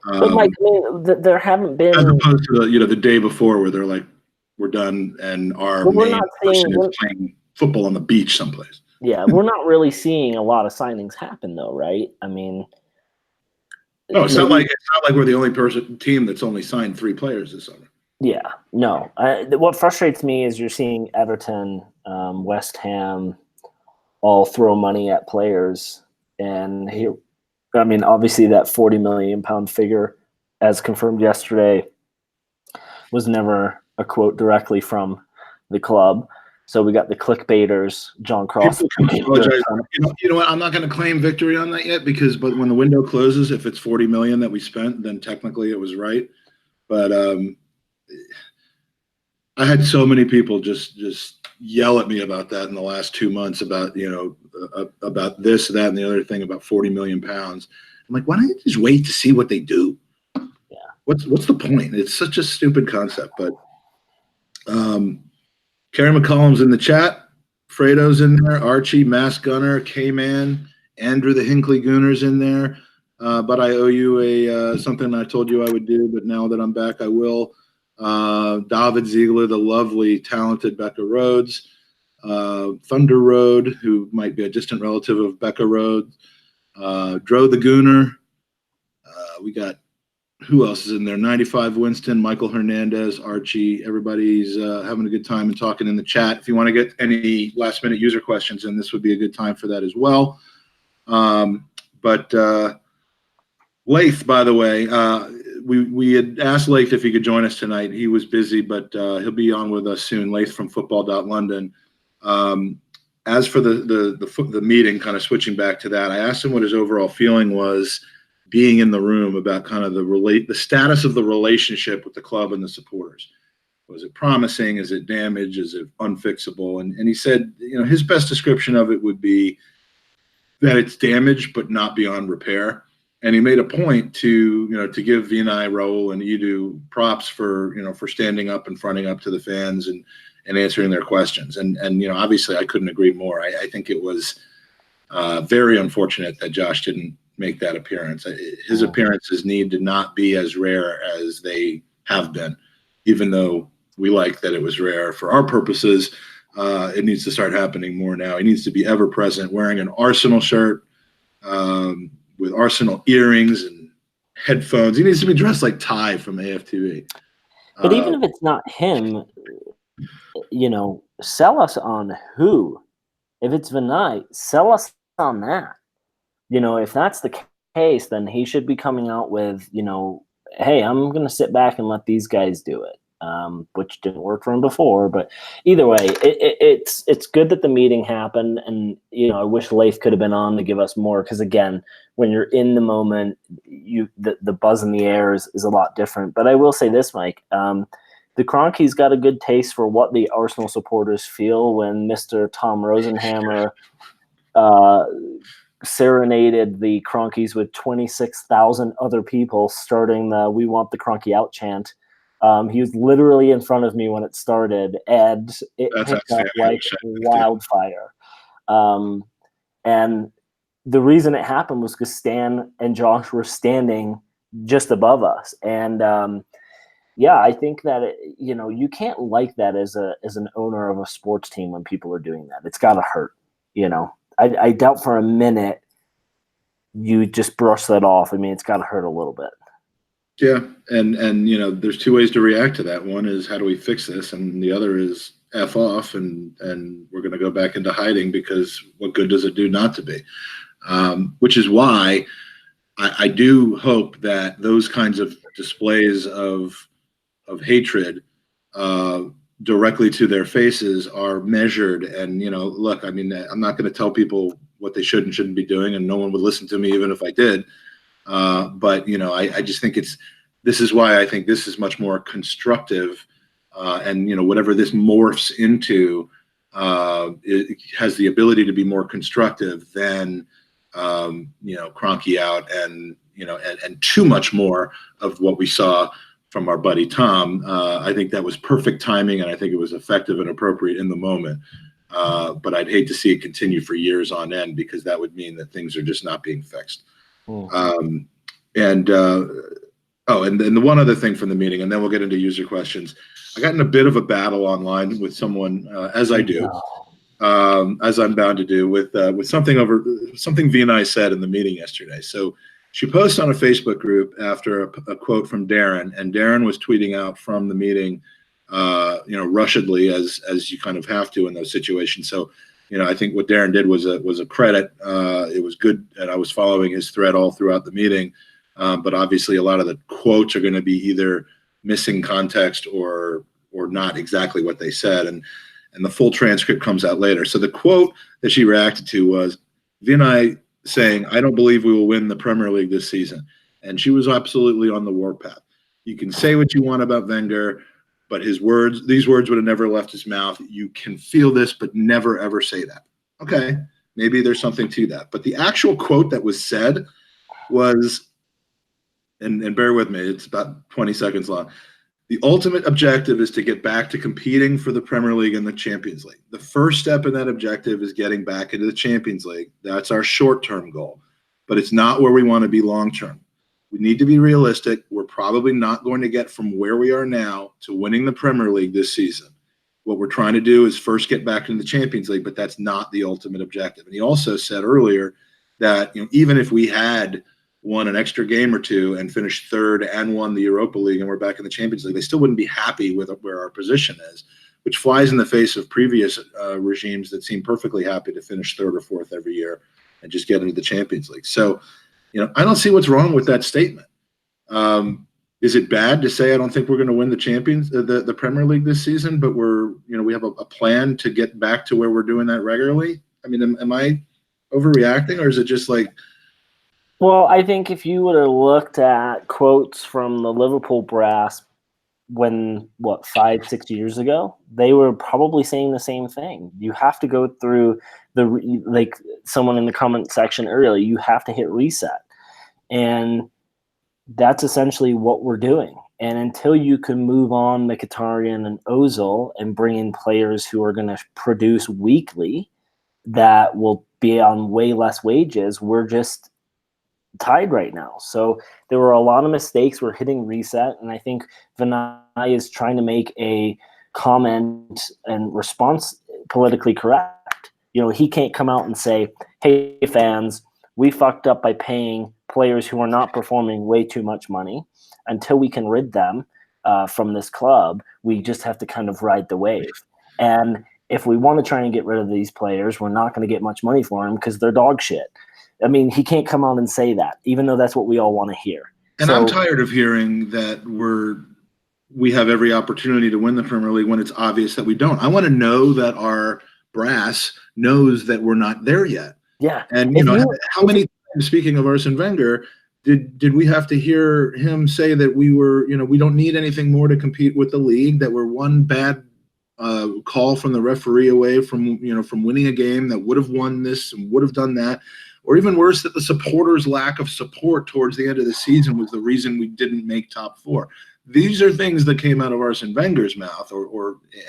But Mike, I mean, there haven't been, as opposed to the day before where they're like, we're done and our main person is playing football on the beach someplace. Yeah, we're not really seeing a lot of signings happen though, right? I mean, no, it's not like we're the only team that's only signed 3 players this summer. Yeah, no. What frustrates me is you're seeing Everton, West Ham, all throw money at players, and here, I mean, obviously that £40 million figure, as confirmed yesterday, was never a quote directly from the club. So we got the clickbaiters, John Cross. People can apologize. You know what? I'm not going to claim victory on that yet but when the window closes, if it's $40 million that we spent, then technically it was right. But I had so many people just yell at me about that in the last 2 months about about this, that, and the other thing about 40 million pounds. I'm like, why don't you just wait to see what they do? Yeah. What's the point? It's such a stupid concept. But Karen McCollum's in the chat. Fredo's in there. Archie, Mass Gunner, K-Man, Andrew the Hinckley Gooners in there. But I owe you something I told you I would do, but now that I'm back, I will. David Ziegler, the lovely, talented Becca Rhodes. Thunder Road, who might be a distant relative of Becca Rhodes. Dro the Gooner. We got, who else is in there? 95 Winston, Michael Hernandez, Archie. Everybody's having a good time and talking in the chat. If you want to get any last minute user questions in, this would be a good time for that as well. But Laith, by the way, we had asked Laith if he could join us tonight. He was busy, but he'll be on with us soon. Laith from football.london. As for the meeting, kind of switching back to that, I asked him what his overall feeling was being in the room about kind of the status of the relationship with the club and the supporters. Was it promising? Is it damaged? Is it unfixable? And he said, his best description of it would be that it's damaged but not beyond repair. And he made a point to give Vinay, Raul, and Edu props for standing up and fronting up to the fans and answering their questions. And obviously I couldn't agree more. I think it was very unfortunate that Josh didn't make that appearance. His appearances need to not be as rare as they have been, even though we like that it was rare for our purposes. It needs to start happening more now. He needs to be ever present, wearing an Arsenal shirt, with Arsenal earrings and headphones. He needs to be dressed like Ty from AFTV. But even if it's not him, sell us on who. If it's Vinay, sell us on that. If that's the case, then he should be coming out with, hey, I'm going to sit back and let these guys do it, which didn't work for him before. But either way, it's good that the meeting happened. And, I wish Laith could have been on to give us more. Because, again, when you're in the moment, the buzz in the air is a lot different. But I will say this, Mike. The Kroenkes got a good taste for what the Arsenal supporters feel when Mr. Tom Rosenhammer serenaded the Kroenkes with 26,000 other people starting the "We Want the Kroenke Out" chant. He was literally in front of me when it started, and it picked up like wildfire. And the reason it happened was because Stan and Josh were standing just above us. And I think that you can't like that as an owner of a sports team when people are doing that. It's got to hurt. I doubt for a minute you just brush that off. I mean, it's got to hurt a little bit. Yeah, and there's two ways to react to that. One is, how do we fix this? And the other is F off, and we're going to go back into hiding, because what good does it do not to be? Which is why I do hope that those kinds of displays of hatred directly to their faces are measured. And look, I mean, I'm not going to tell people what they should and shouldn't be doing, and no one would listen to me even if I did. But I just think this is why I think this is much more constructive, and whatever this morphs into, it has the ability to be more constructive than Kroenke out and too much more of what we saw from our buddy Tom. I think that was perfect timing, and I think it was effective and appropriate in the moment. But I'd hate to see it continue for years on end, because that would mean that things are just not being fixed. And then the one other thing from the meeting, and then we'll get into user questions. I got in a bit of a battle online with someone, as I do, as I'm bound to do, with something Vinay said in the meeting yesterday. So she posts on a Facebook group after a quote from Darren, and Darren was tweeting out from the meeting, rushedly, as you kind of have to in those situations. So, I think what Darren did was a credit. It was good, and I was following his thread all throughout the meeting. But obviously, a lot of the quotes are going to be either missing context or not exactly what they said. And the full transcript comes out later. So the quote that she reacted to was Vinay saying, "I don't believe we will win the Premier League this season." And she was absolutely on the warpath. You can say what you want about Wenger, but these words would have never left his mouth. You can feel this, but never, ever say that. Okay, maybe there's something to that. But the actual quote that was said was, and bear with me, it's about 20 seconds long. "The ultimate objective is to get back to competing for the Premier League and the Champions League. The first step in that objective is getting back into the Champions League. That's our short-term goal, but it's not where we want to be long-term. We need to be realistic. We're probably not going to get from where we are now to winning the Premier League this season. What we're trying to do is first get back into the Champions League, but that's not the ultimate objective." And he also said earlier that, even if we had won an extra game or two and finished third and won the Europa League and we're back in the Champions League, they still wouldn't be happy with where our position is, which flies in the face of previous regimes that seem perfectly happy to finish third or fourth every year and just get into the Champions League. So, I don't see what's wrong with that statement. Is it bad to say I don't think we're going to win the Premier League this season, but we have a plan to get back to where we're doing that regularly? I mean, am I overreacting, or is it just like? Well, I think if you would have looked at quotes from the Liverpool brass when, 5-6 years ago, they were probably saying the same thing. You have to go through like someone in the comment section earlier, you have to hit reset. And that's essentially what we're doing. And until you can move on Mkhitaryan and Ozil and bring in players who are going to produce weekly that will be on way less wages, we're just tied right now. So there were a lot of mistakes. We're hitting reset, and I think Vinay is trying to make a comment and response politically correct. He can't come out and say, "Hey fans, we fucked up by paying players who are not performing way too much money. Until we can rid them from this club, we just have to kind of ride the wave. And if we want to try and get rid of these players, we're not going to get much money for them because they're dog shit." I mean, he can't come out and say that, even though that's what we all want to hear. And I'm tired of hearing that we have every opportunity to win the Premier League when it's obvious that we don't. I want to know that our brass knows that we're not there yet. Yeah. And how many times, speaking of Arsene Wenger, did we have to hear him say that we don't need anything more to compete with the league, that we're one bad call from the referee away from winning a game that would have won this and would have done that? Or even worse, that the supporters' lack of support towards the end of the season was the reason we didn't make top four. These are things that came out of Arsene Wenger's mouth,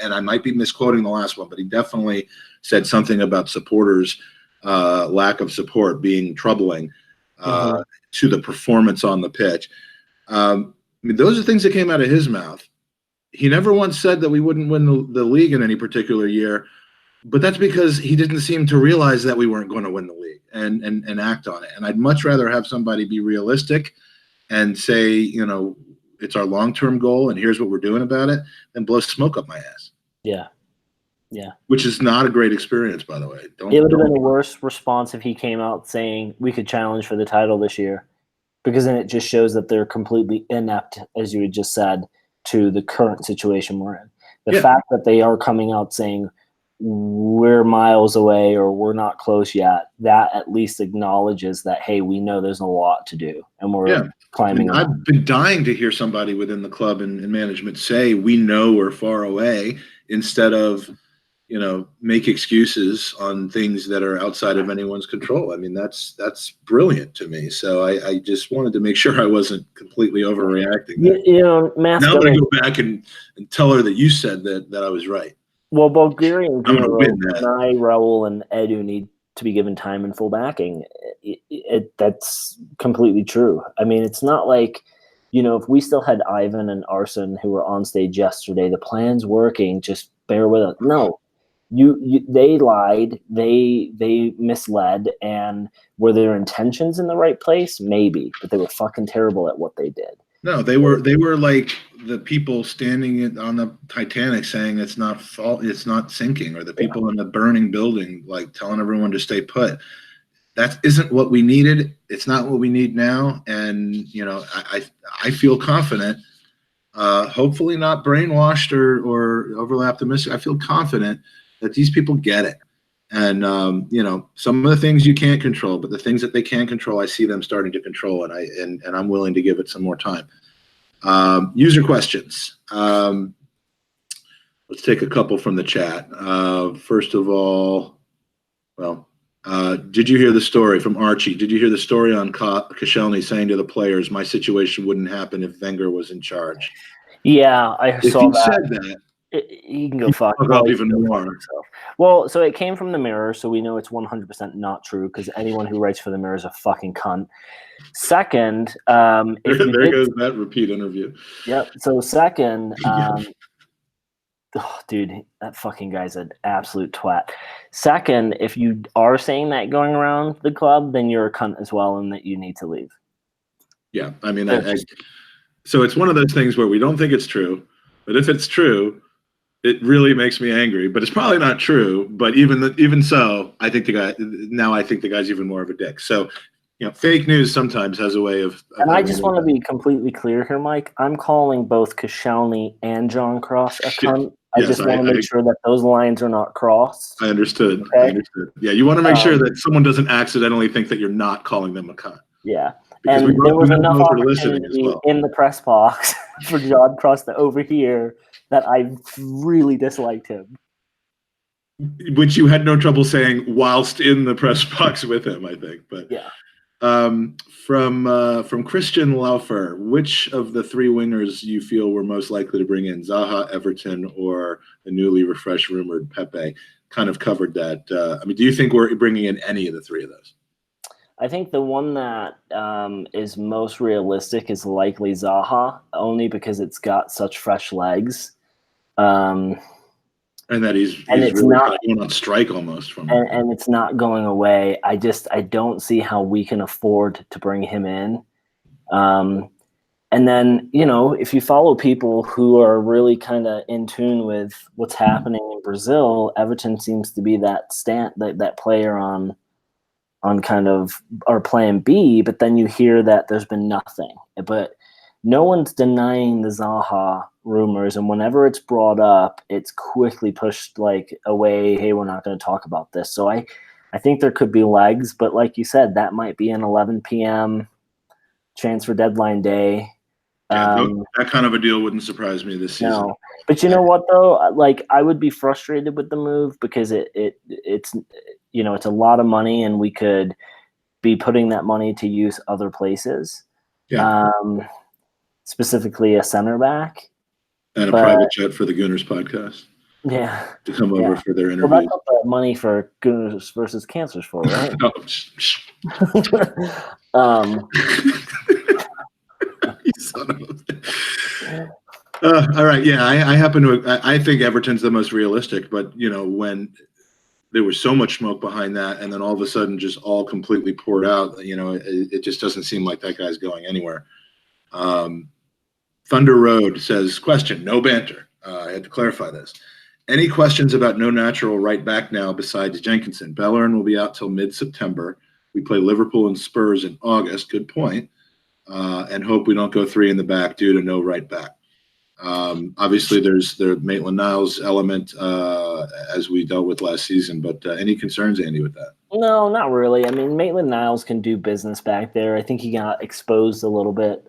and I might be misquoting the last one, but he definitely said something about supporters' lack of support being troubling to the performance on the pitch. Those are things that came out of his mouth. He never once said that we wouldn't win the league in any particular year, but that's because he didn't seem to realize that we weren't going to win the league and act on it. And I'd much rather have somebody be realistic and say, it's our long-term goal and here's what we're doing about it, than blow smoke up my ass. Yeah. Yeah. Which is not a great experience, by the way. It would have been a worse response if he came out saying we could challenge for the title this year, because then it just shows that they're completely inept, as you had just said, to the current situation we're in. The fact that they are coming out saying we're miles away or we're not close yet, that at least acknowledges that, hey, we know there's a lot to do and we're climbing. I've been dying to hear somebody within the club and management say we know we're far away, instead of make excuses on things that are outside of anyone's control. I mean, that's brilliant to me. So I just wanted to make sure I wasn't completely overreacting. Now I'm going to go back and tell her that you said that I was right. Well, Bulgarian, Raul, and Edu need to be given time and full backing. That's completely true. I mean, it's not like, if we still had Ivan and Arsene who were on stage yesterday, the plan's working, just bear with us. No. They lied, they misled, and were their intentions in the right place? Maybe, but they were fucking terrible at what they did. No, they were like the people standing on the Titanic saying it's not sinking, or the people in the burning building like telling everyone to stay put. That isn't what we needed. It's not what we need now, and I feel confident hopefully not brainwashed or overly optimistic. I feel confident that these people get it. And, some of the things you can't control, but the things that they can control, I see them starting to control, and I'm willing to give it some more time. User questions. Let's take a couple from the chat. First of all, did you hear the story from Archie? Did you hear the story on Koscielny saying to the players, "My situation wouldn't happen if Wenger was in charge"? Yeah, I saw that. Said that, he can go fuck even more. Well, so it came from the Mirror, so we know it's 100% not true because anyone who writes for the Mirror is a fucking cunt. Second, there goes that repeat interview. Yep. So second, dude, that fucking guy's an absolute twat. Second, if you are saying that going around the club, then you're a cunt as well, and that you need to leave. Yeah, I mean, so it's one of those things where we don't think it's true, but if it's true, it really makes me angry. But it's probably not true. But even so, I think the guy's even more of a dick. So, fake news sometimes has a way of. And I just want to be completely clear here, Mike. I'm calling both Koscielny and John Cross a cunt. I just want to make sure that those lines are not crossed. I understood. Okay? I understood. Yeah, you want to make sure that someone doesn't accidentally think that you're not calling them a cunt. Yeah. Because and there was enough opportunity in the press box for John Cross to overhear that I really disliked him. Which you had no trouble saying whilst in the press box with him, I think. But yeah. From Christian Laufer, which of the three wingers you feel were most likely to bring in, Zaha, Everton, or the newly refreshed rumored Pepe? Kind of covered that. Do you think we're bringing in any of the three of those? I think the one that is most realistic is likely Zaha, only because it's got such fresh legs. And that he's really not going on strike almost from and it's not going away. I don't see how we can afford to bring him in. And then, if you follow people who are really kind of in tune with what's happening in Brazil, Everton seems to be that player on kind of our plan B, but then you hear that there's been nothing. But no one's denying the Zaha rumors, and whenever it's brought up, it's quickly pushed away. Hey, we're not going to talk about this. So I think there could be legs, but like you said, that might be an 11 p.m. transfer deadline day. Yeah, that kind of a deal wouldn't surprise me this season. No, but you know what though? I would be frustrated with the move because it's a lot of money, and we could be putting that money to use other places. Yeah. Specifically a center back. And a private jet for the Gooners podcast. Yeah. To come over for their interview. Well, that's what the money for Gooners versus Cancer's for, right? You son of a... all right. Yeah, I think Everton's the most realistic, but when there was so much smoke behind that, and then all of a sudden just all completely poured out, it just doesn't seem like that guy's going anywhere. Thunder Road says, question, no banter. I had to clarify this. Any questions about no natural right back now besides Jenkinson? Bellerin will be out till mid-September. We play Liverpool and Spurs in August. Good point. And hope we don't go three in the back due to no right back. Obviously, there's the Maitland-Niles element as we dealt with last season. But any concerns, Andy, with that? No, not really. I mean, Maitland-Niles can do business back there. I think he got exposed a little bit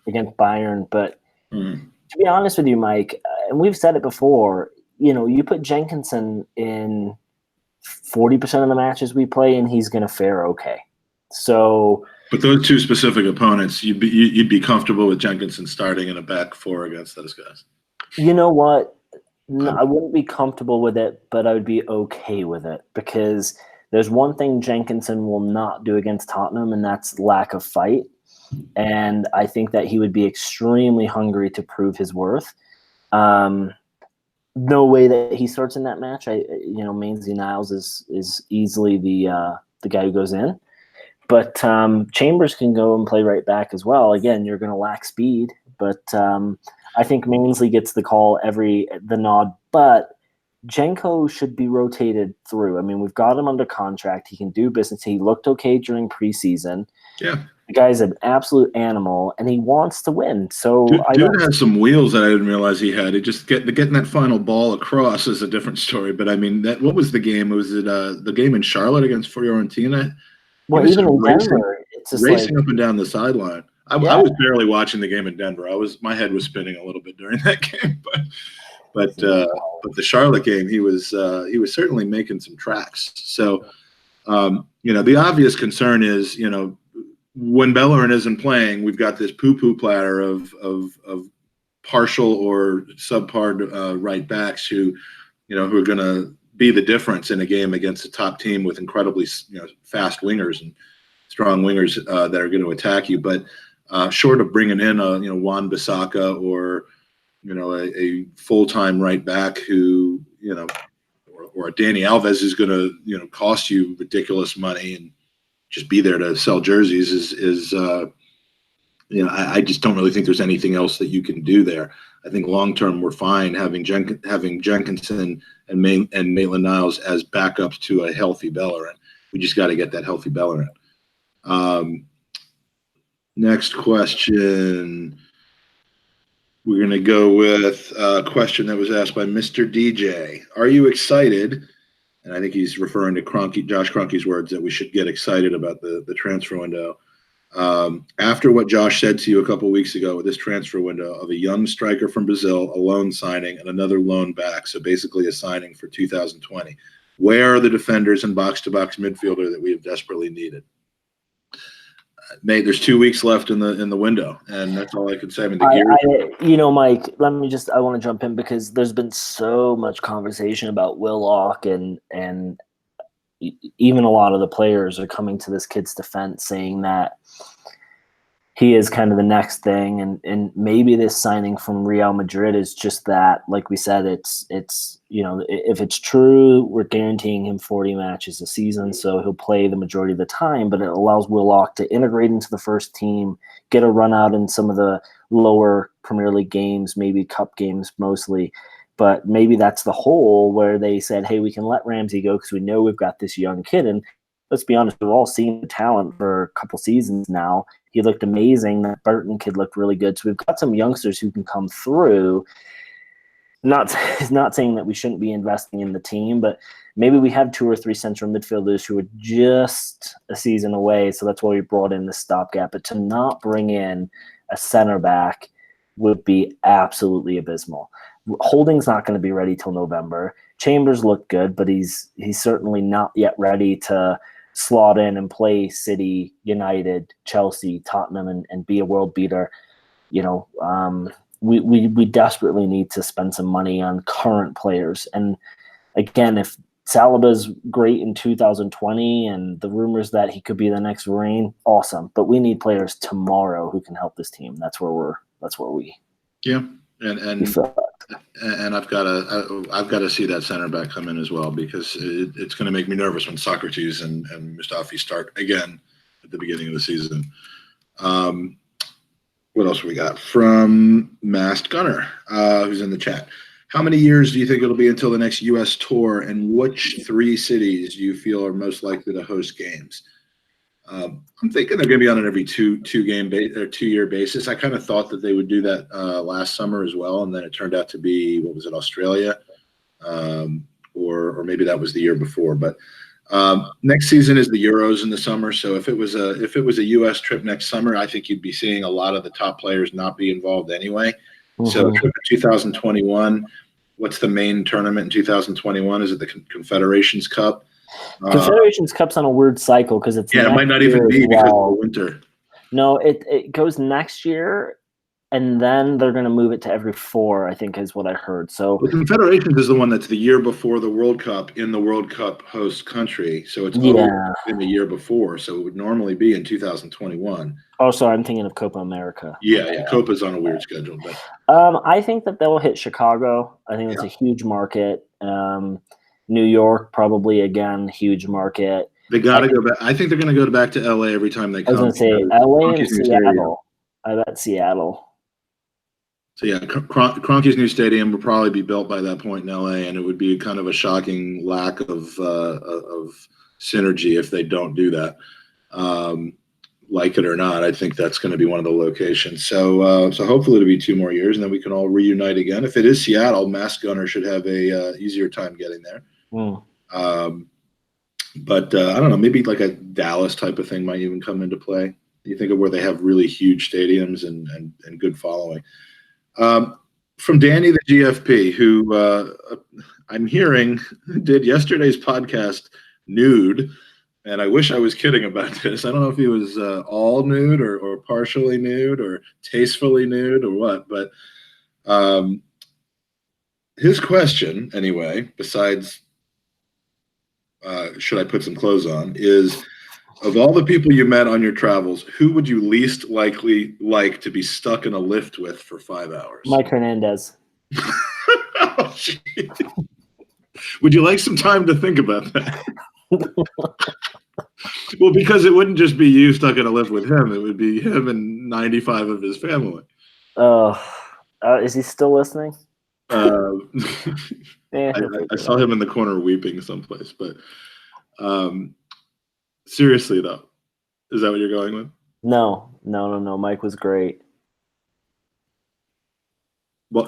against Bayern. But to be honest with you, Mike, and we've said it before, you put Jenkinson in 40% of the matches we play, and he's going to fare okay. So, but those two specific opponents, you'd be comfortable with Jenkinson starting in a back four against those guys. You know what? No, I wouldn't be comfortable with it, but I would be okay with it because there's one thing Jenkinson will not do against Tottenham, and that's lack of fight. And I think that he would be extremely hungry to prove his worth. No way that he starts in that match. Maitland-Niles is easily the guy who goes in. But Chambers can go and play right back as well. Again, you're going to lack speed, but I think Mainsley gets the nod. But Jenko should be rotated through. I mean, we've got him under contract. He can do business. He looked okay during preseason. Yeah. The guy's an absolute animal, and he wants to win. So Dude has some wheels that I didn't realize he had. It just getting that final ball across is a different story. But I mean, what was the game? Was it the game in Charlotte against Fiorentina? Well, even in Denver, it's just racing up and down the sideline. I was barely watching the game in Denver. My head was spinning a little bit during that game, but the Charlotte game, he was certainly making some tracks. So, the obvious concern is, when Bellerin isn't playing, we've got this poo-poo platter of partial or subpar right backs who are going to be the difference in a game against a top team with incredibly fast wingers and strong wingers that are going to attack you. But short of bringing in a Juan Bissaka or a full-time right back who or a Danny Alves is going to cost you ridiculous money and just be there to sell jerseys is I just don't really think there's anything else that you can do there. I think long term we're fine having Jenkinson and Maitland-Niles as backups to a healthy Bellerin. We just got to get that healthy Bellerin. Next question. We're going to go with a question that was asked by Mr. DJ. Are you excited? And I think he's referring to Josh Kroenke's words that we should get excited about the transfer window. After what Josh said to you a couple weeks ago with this transfer window of a young striker from Brazil, a loan signing, and another loan back, so basically a signing for 2020. Where are the defenders and box-to-box midfielder that we have desperately needed? Nate, there's 2 weeks left in the window, and that's all I can say. I mean, Mike, I want to jump in because there's been so much conversation about Willock and even a lot of the players are coming to this kid's defense saying that he is kind of the next thing, and maybe this signing from Real Madrid is just that. Like we said, it's if it's true, we're guaranteeing him 40 matches a season, so he'll play the majority of the time, but it allows Willock to integrate into the first team, get a run out in some of the lower Premier League games, maybe cup games mostly. But maybe that's the hole where they said, hey, we can let Ramsey go because we know we've got this young kid. And let's be honest, we've all seen the talent for a couple seasons now. He looked amazing. That Burton kid looked really good. So we've got some youngsters who can come through. Not saying that we shouldn't be investing in the team, but maybe we have 2 or 3 central midfielders who are just a season away. So that's why we brought in this stopgap. But to not bring in a center back would be absolutely abysmal. Holding's not going to be ready till November. Chambers looked good, but he's certainly not yet ready to slot in and play City, United, Chelsea, Tottenham, and be a world beater. We desperately need to spend some money on current players. And again, if Saliba's great in 2020 and the rumors that he could be the next Varane, awesome. But we need players tomorrow who can help this team. That's where we. Yeah. And I've got to see that center back come in as well, because it's going to make me nervous when Socrates and Mustafi start again at the beginning of the season. What else we got from Masked Gunner, who's in the chat? How many years do you think it'll be until the next U.S. tour, and which 3 cities do you feel are most likely to host games? I'm thinking they're going to be on an every 2-year basis. I kind of thought that they would do that last summer as well, and then it turned out to be, Australia, or maybe that was the year before. But next season is the Euros in the summer, so if it was a U.S. trip next summer, I think you'd be seeing a lot of the top players not be involved anyway. Mm-hmm. So trip in 2021. What's the main tournament in 2021? Is it the Confederations Cup? Confederations Cup's on a weird cycle because it's it might not even be because of the winter. No, it goes next year, and then they're going to move it to every 4, I think is what I heard. So the Confederations is the one that's the year before the World Cup in the World Cup host country. So it's in the year before. So it would normally be in 2021. Oh, sorry, I'm thinking of Copa America. Yeah, Copa's on a weird schedule. But I think that they'll hit Chicago. I think it's a huge market. New York, probably, again, huge market. They got to go back. I think they're going to go back to LA every time they come. I was going to say LA and Seattle. I bet Seattle. So yeah, Kroenke's new stadium will probably be built by that point in LA, and it would be kind of a shocking lack of synergy if they don't do that. Like it or not, I think that's going to be one of the locations. So hopefully it'll be 2 more years, and then we can all reunite again. If it is Seattle, Mass Gunner should have a easier time getting there. But I don't know, maybe like a Dallas type of thing might even come into play. You think of where they have really huge stadiums and good following. From Danny the GFP, who I'm hearing did yesterday's podcast nude, and I wish I was kidding about this. I don't know if he was all nude or partially nude or tastefully nude or what, but his question, anyway, besides should I put some clothes on, is of all the people you met on your travels, who would you least likely like to be stuck in a lift with for 5 hours? Mike Hernandez. Oh, would you like some time to think about that? Well, because it wouldn't just be you stuck in a lift with him. It would be him and 95 of his family. Is he still listening? I saw him in the corner weeping someplace. But seriously, though, is that what you're going with? No. Mike was great. What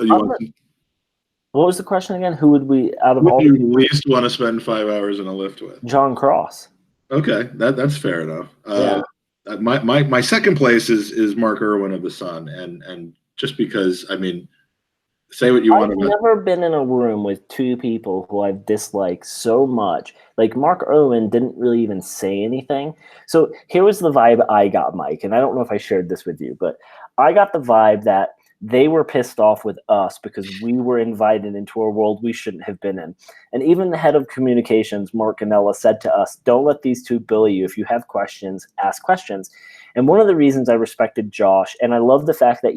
was the question again? Who would we out of all? Who would you least want to spend 5 hours in a lift with? John Cross. Okay, that's fair enough. My second place is Mark Irwin of the Sun, and just because, I mean, say what you want. I've never been in a room with 2 people who I've disliked so much. Like, Mark Irwin didn't really even say anything. So here was the vibe I got, Mike, and I don't know if I shared this with you, but I got the vibe that they were pissed off with us because we were invited into a world we shouldn't have been in. And even the head of communications, Mark Ganella, said to us, don't let these 2 bully you. If you have questions, ask questions. And one of the reasons I respected Josh, and I love the fact that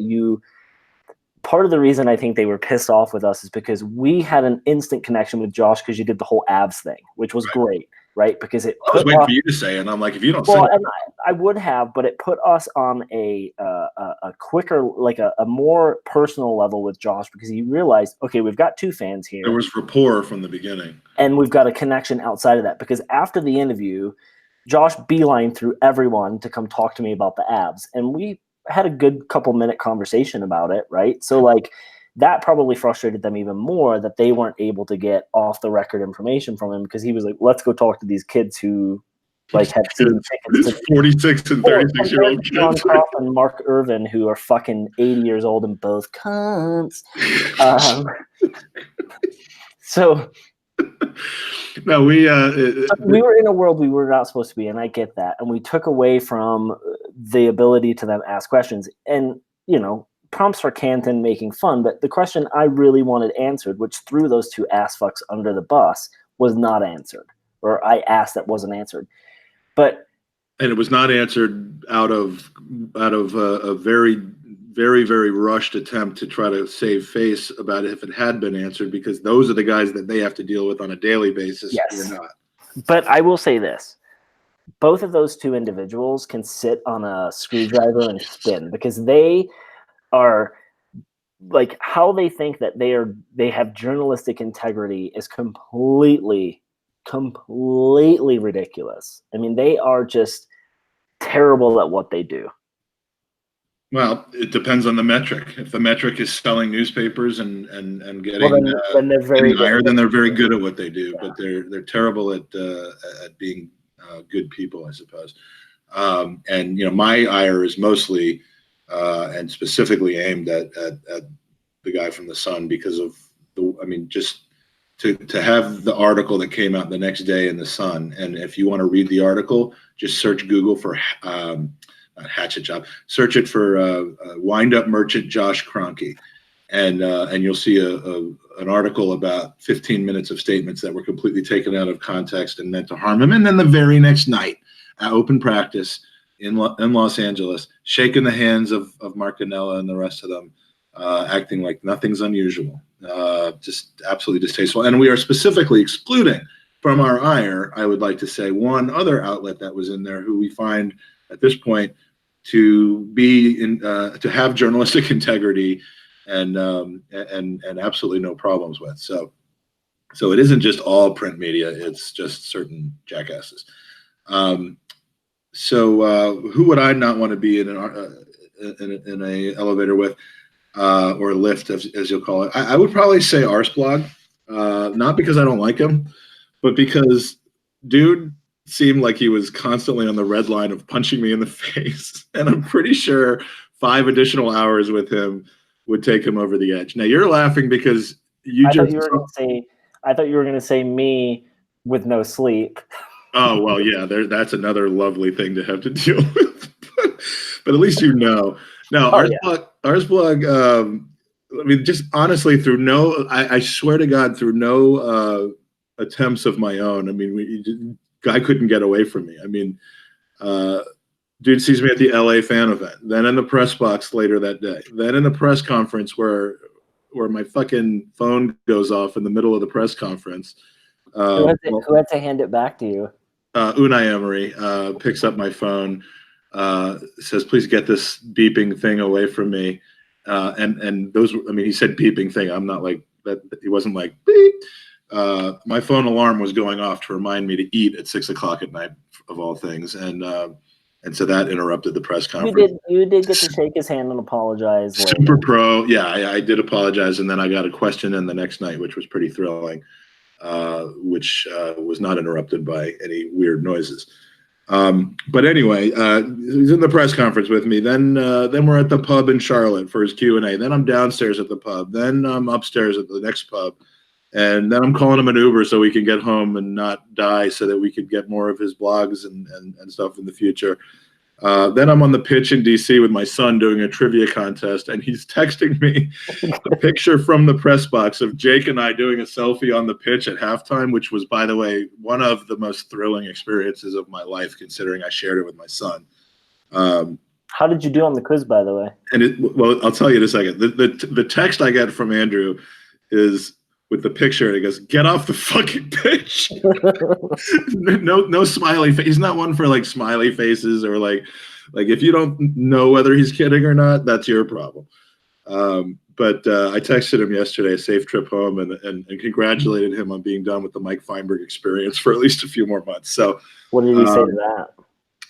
part of the reason I think they were pissed off with us is because we had an instant connection with Josh because you did the whole abs thing, which was great, right? Because I was waiting for you to say it, and I'm like, if you don't say it. And I would have, but it put us on a quicker, like a more personal level with Josh because he realized, okay, we've got 2 fans here. There was rapport from the beginning. And we've got a connection outside of that because after the interview, Josh beelined through everyone to come talk to me about the abs. And we had a good couple-minute conversation about it, right? So, like, that probably frustrated them even more that they weren't able to get off-the-record information from him because he was like, let's go talk to these kids who, like, have seen tickets to 46 and 36-year-old kids. John Croft and Mark Irvin, who are fucking 80 years old and both cunts. So... No, we were in a world we were not supposed to be in. I get that. And we took away from the ability to them ask questions. And, prompts for Canton making fun. But the question I really wanted answered, which threw those 2 ass fucks under the bus, was not answered. Or I asked that wasn't answered. And it was not answered out of a very, very, very rushed attempt to try to save face about it if it had been answered, because those are the guys that they have to deal with on a daily basis. Yes. Or not. But I will say this. Both of those 2 individuals can sit on a screwdriver and spin because they are like how they think that they have journalistic integrity is completely ridiculous. I mean, they are just terrible at what they do. Well, it depends on the metric. If the metric is selling newspapers and getting then they're very higher, then they're very good at what they do. Yeah. But they're terrible at being good people, I suppose. And my ire is mostly and specifically aimed at the guy from the Sun because of just to have the article that came out the next day in the Sun. And if you want to read the article, just search Google for not hatchet job. Search it for wind-up merchant Josh Kroenke, and you'll see an article about 15 minutes of statements that were completely taken out of context and meant to harm him. And then the very next night, at open practice in Los Angeles, shaking the hands of Mark Ganella and the rest of them, acting like nothing's unusual. Just absolutely distasteful. And we are specifically excluding from our ire, I would like to say, one other outlet that was in there who we find at this point to be to have journalistic integrity and absolutely no problems with. So it isn't just all print media; it's just certain jackasses. So who would I not want to be in a elevator with, or a lift, as you'll call it? I would probably say Arsblog, not because I don't like him, but because dude seemed like he was constantly on the red line of punching me in the face, and I'm pretty sure 5 additional hours with him would take him over the edge. Now you're laughing because I thought you were going to say me with no sleep. Oh, well, yeah, that's another lovely thing to have to deal with. But at least you know. Now, Arsblog, I mean, just honestly, I swear to God, through no attempts of my own, I mean, guy couldn't get away from me. I mean, dude sees me at the LA fan event, then in the press box later that day, then in the press conference where my fucking phone goes off in the middle of the press conference. Who had to hand it back to you? Unai Emery picks up my phone, says, "Please get this beeping thing away from me." And those, I mean, he said beeping thing. I'm not like that. He wasn't like beep. My phone alarm was going off to remind me to eat at 6 o'clock at night, of all things, and so that interrupted the press conference. You did get to shake his hand and apologize. Super pro, yeah, I did apologize, and then I got a question in the next night, which was pretty thrilling. Which was not interrupted by any weird noises. But anyway, he's in the press conference with me. Then we're at the pub in Charlotte for his Q&A. Then I'm downstairs at the pub. Then I'm upstairs at the next pub. And then I'm calling him an Uber so we can get home and not die, so that we could get more of his blogs and stuff in the future. Then I'm on the pitch in DC with my son doing a trivia contest, and he's texting me a picture from the press box of Jake and I doing a selfie on the pitch at halftime, which was, by the way, one of the most thrilling experiences of my life, considering I shared it with my son. How did you do on the quiz, by the way? Well, I'll tell you in a second. The text I get from Andrew is with the picture, and he goes, "Get off the fucking pitch." No smiley face. He's not one for like smiley faces, or like if you don't know whether he's kidding or not, that's your problem. But I texted him yesterday, a safe trip home, and congratulated him on being done with the Mike Feinberg experience for at least a few more months. So what did he say to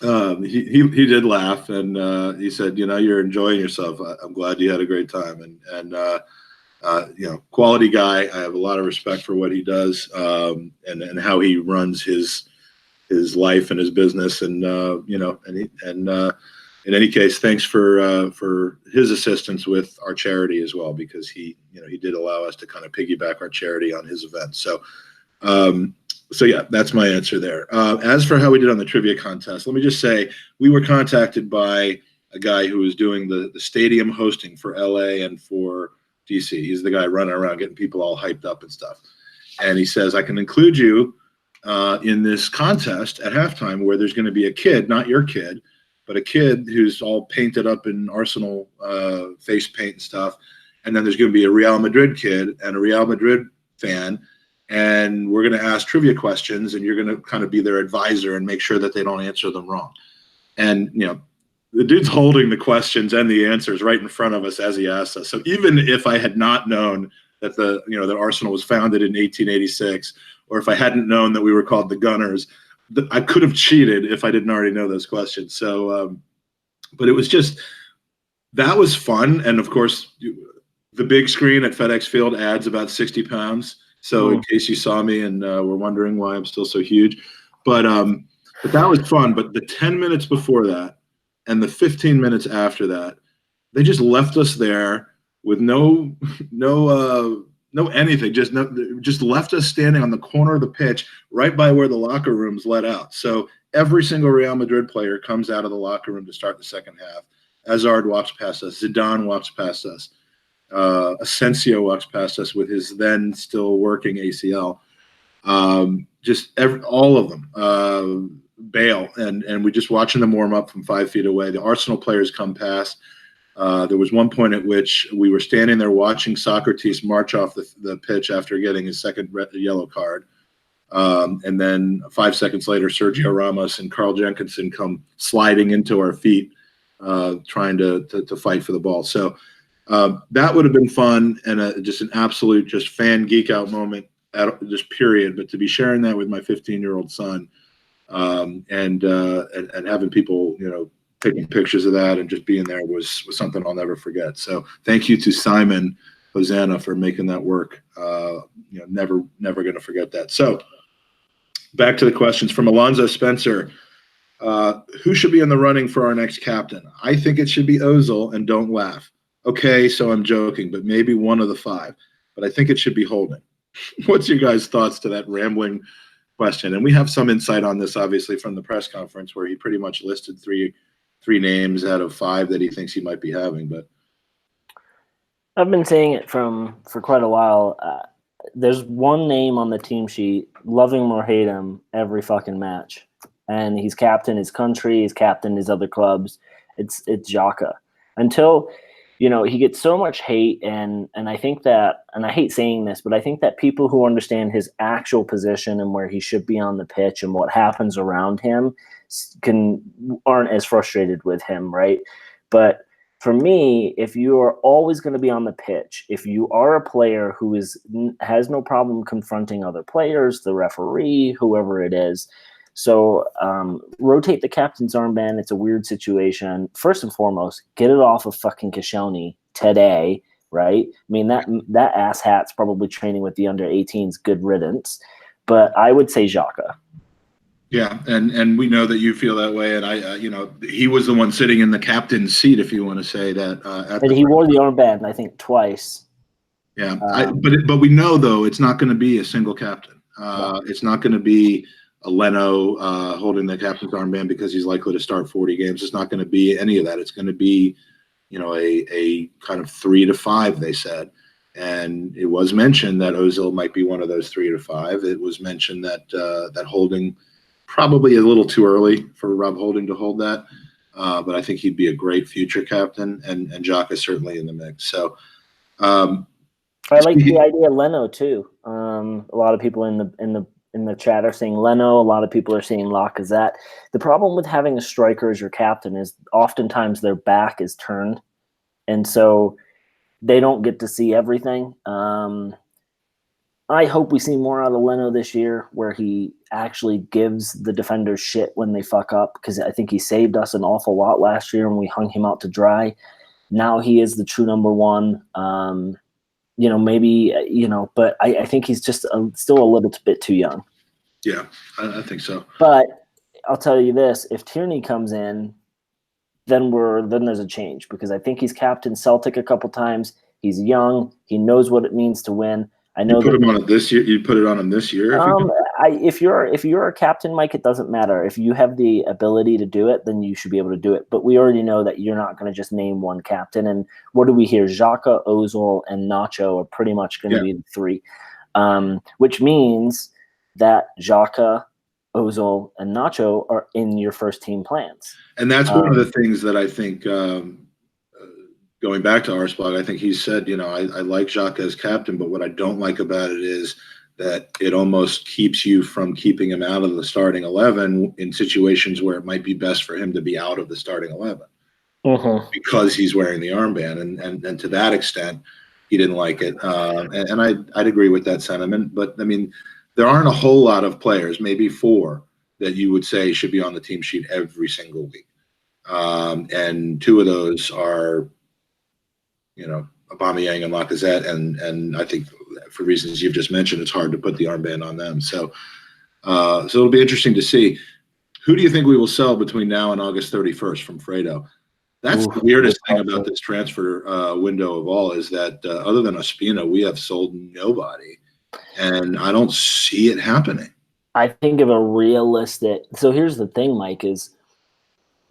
that? He did laugh, and he said, "You're enjoying yourself. I'm glad you had a great time." And quality guy. I have a lot of respect for what he does, and how he runs his life and his business. And in any case, thanks for his assistance with our charity as well, because he did allow us to kind of piggyback our charity on his event. So yeah, that's my answer there. As for how we did on the trivia contest, let me just say we were contacted by a guy who was doing the stadium hosting for LA and for DC. He's the guy running around getting people all hyped up and stuff. And he says, "I can include you in this contest at halftime, where there's going to be a kid, not your kid, but a kid who's all painted up in Arsenal face paint and stuff. And then there's going to be a Real Madrid kid and a Real Madrid fan. And we're going to ask trivia questions, and you're going to kind of be their advisor and make sure that they don't answer them wrong." And, the dude's holding the questions and the answers right in front of us as he asks us. So even if I had not known that that Arsenal was founded in 1886, or if I hadn't known that we were called the Gunners, I could have cheated if I didn't already know those questions. So, but it was that was fun. And of course, the big screen at FedEx Field adds about 60 pounds. So in case you saw me and were wondering why I'm still so huge, but that was fun. But the 10 minutes before that, and the 15 minutes after that, they just left us there with no anything. Just left us standing on the corner of the pitch, right by where the locker rooms let out. So every single Real Madrid player comes out of the locker room to start the second half. Hazard walks past us. Zidane walks past us. Asensio walks past us with his then still working ACL. All of them. Bale, and we're just watching them warm up from 5 feet away. The Arsenal players come past. There was one point at which we were standing there watching Socrates march off the pitch after getting his second yellow card. And then 5 seconds later, Sergio Ramos and Carl Jenkinson come sliding into our feet, trying to fight for the ball. So That would have been fun and just an absolute just fan geek out moment, just period. But to be sharing that with my 15-year-old son, and having people, taking pictures of that and just being there was something I'll never forget. So thank you to Simon Hosanna for making that work. Never going to forget that. So back to the questions from Alonzo Spencer. Who should be in the running for our next captain? I think it should be Ozil, and don't laugh. Okay, so I'm joking, but maybe one of the five. But I think it should be Holding. What's your guys' thoughts to that rambling question? And we have some insight on this, obviously, from the press conference where he pretty much listed three names out of five that he thinks he might be having. But I've been saying it for quite a while. There's one name on the team sheet, love him or hate him, every fucking match. And he's captain his country, he's captain his other clubs. It's Xhaka. Until he gets so much hate, and I think that, and I hate saying this, but I think that people who understand his actual position and where he should be on the pitch and what happens around him aren't as frustrated with him, right? But for me, if you are always going to be on the pitch, if you are a player who has no problem confronting other players, the referee, whoever it is, so rotate the captain's armband. It's a weird situation. First and foremost, get it off of fucking Koscielny today, right? I mean, that asshat's probably training with the under-18s. Good riddance. But I would say Xhaka. Yeah, and we know that you feel that way, and he was the one sitting in the captain's seat, if you want to say that. And he wore the armband, I think, twice. Yeah, but we know though it's not going to be a single captain. It's not going to be a Leno holding the captain's armband because he's likely to start 40 games. It's not going to be any of that. It's going to be, a kind of 3 to 5, they said. And it was mentioned that Ozil might be one of those 3 to 5. It was mentioned that Holding, probably a little too early for Rob Holding to hold that. But I think he'd be a great future captain, and Xhaka is certainly in the mix. So I like the idea of Leno too. A lot of people in the chat are saying Leno. A lot of people are saying Lacazette. The problem with having a striker as your captain is oftentimes their back is turned, and so they don't get to see everything. I hope we see more out of Leno this year, where he actually gives the defenders shit when they fuck up, because I think he saved us an awful lot last year when we hung him out to dry. Now he is the true number one. But I think he's just still a little bit too young. Yeah, I think so. But I'll tell you this: if Tierney comes in, then there's a change, because I think he's captained Celtic a couple times. He's young. He knows what it means to win. I know you put him on it this year. You put it on him this year. If you're a captain, Mike, it doesn't matter. If you have the ability to do it, then you should be able to do it. But we already know that you're not going to just name one captain. And what do we hear? Xhaka, Ozil, and Nacho are pretty much going to be the three, which means that Xhaka, Ozil, and Nacho are in your first team plans. And that's one of the things that I think. Going back to Arsblog, I think he said, I like Xhaka as captain, but what I don't like about it is that it almost keeps you from keeping him out of the starting 11 in situations where it might be best for him to be out of the starting 11 because he's wearing the armband. And to that extent, he didn't like it. And I'd agree with that sentiment. But, I mean, there aren't a whole lot of players, maybe 4, that you would say should be on the team sheet every single week. And 2 of those are – Aubameyang and Lacazette, and I think for reasons you've just mentioned, it's hard to put the armband on them. So it'll be interesting to see. Who do you think we will sell between now and August 31st from Fredo? That's the weirdest thing about this transfer window of all, is that other than Ospina, we have sold nobody, and I don't see it happening. I think of a realistic. So here's the thing, Mike, is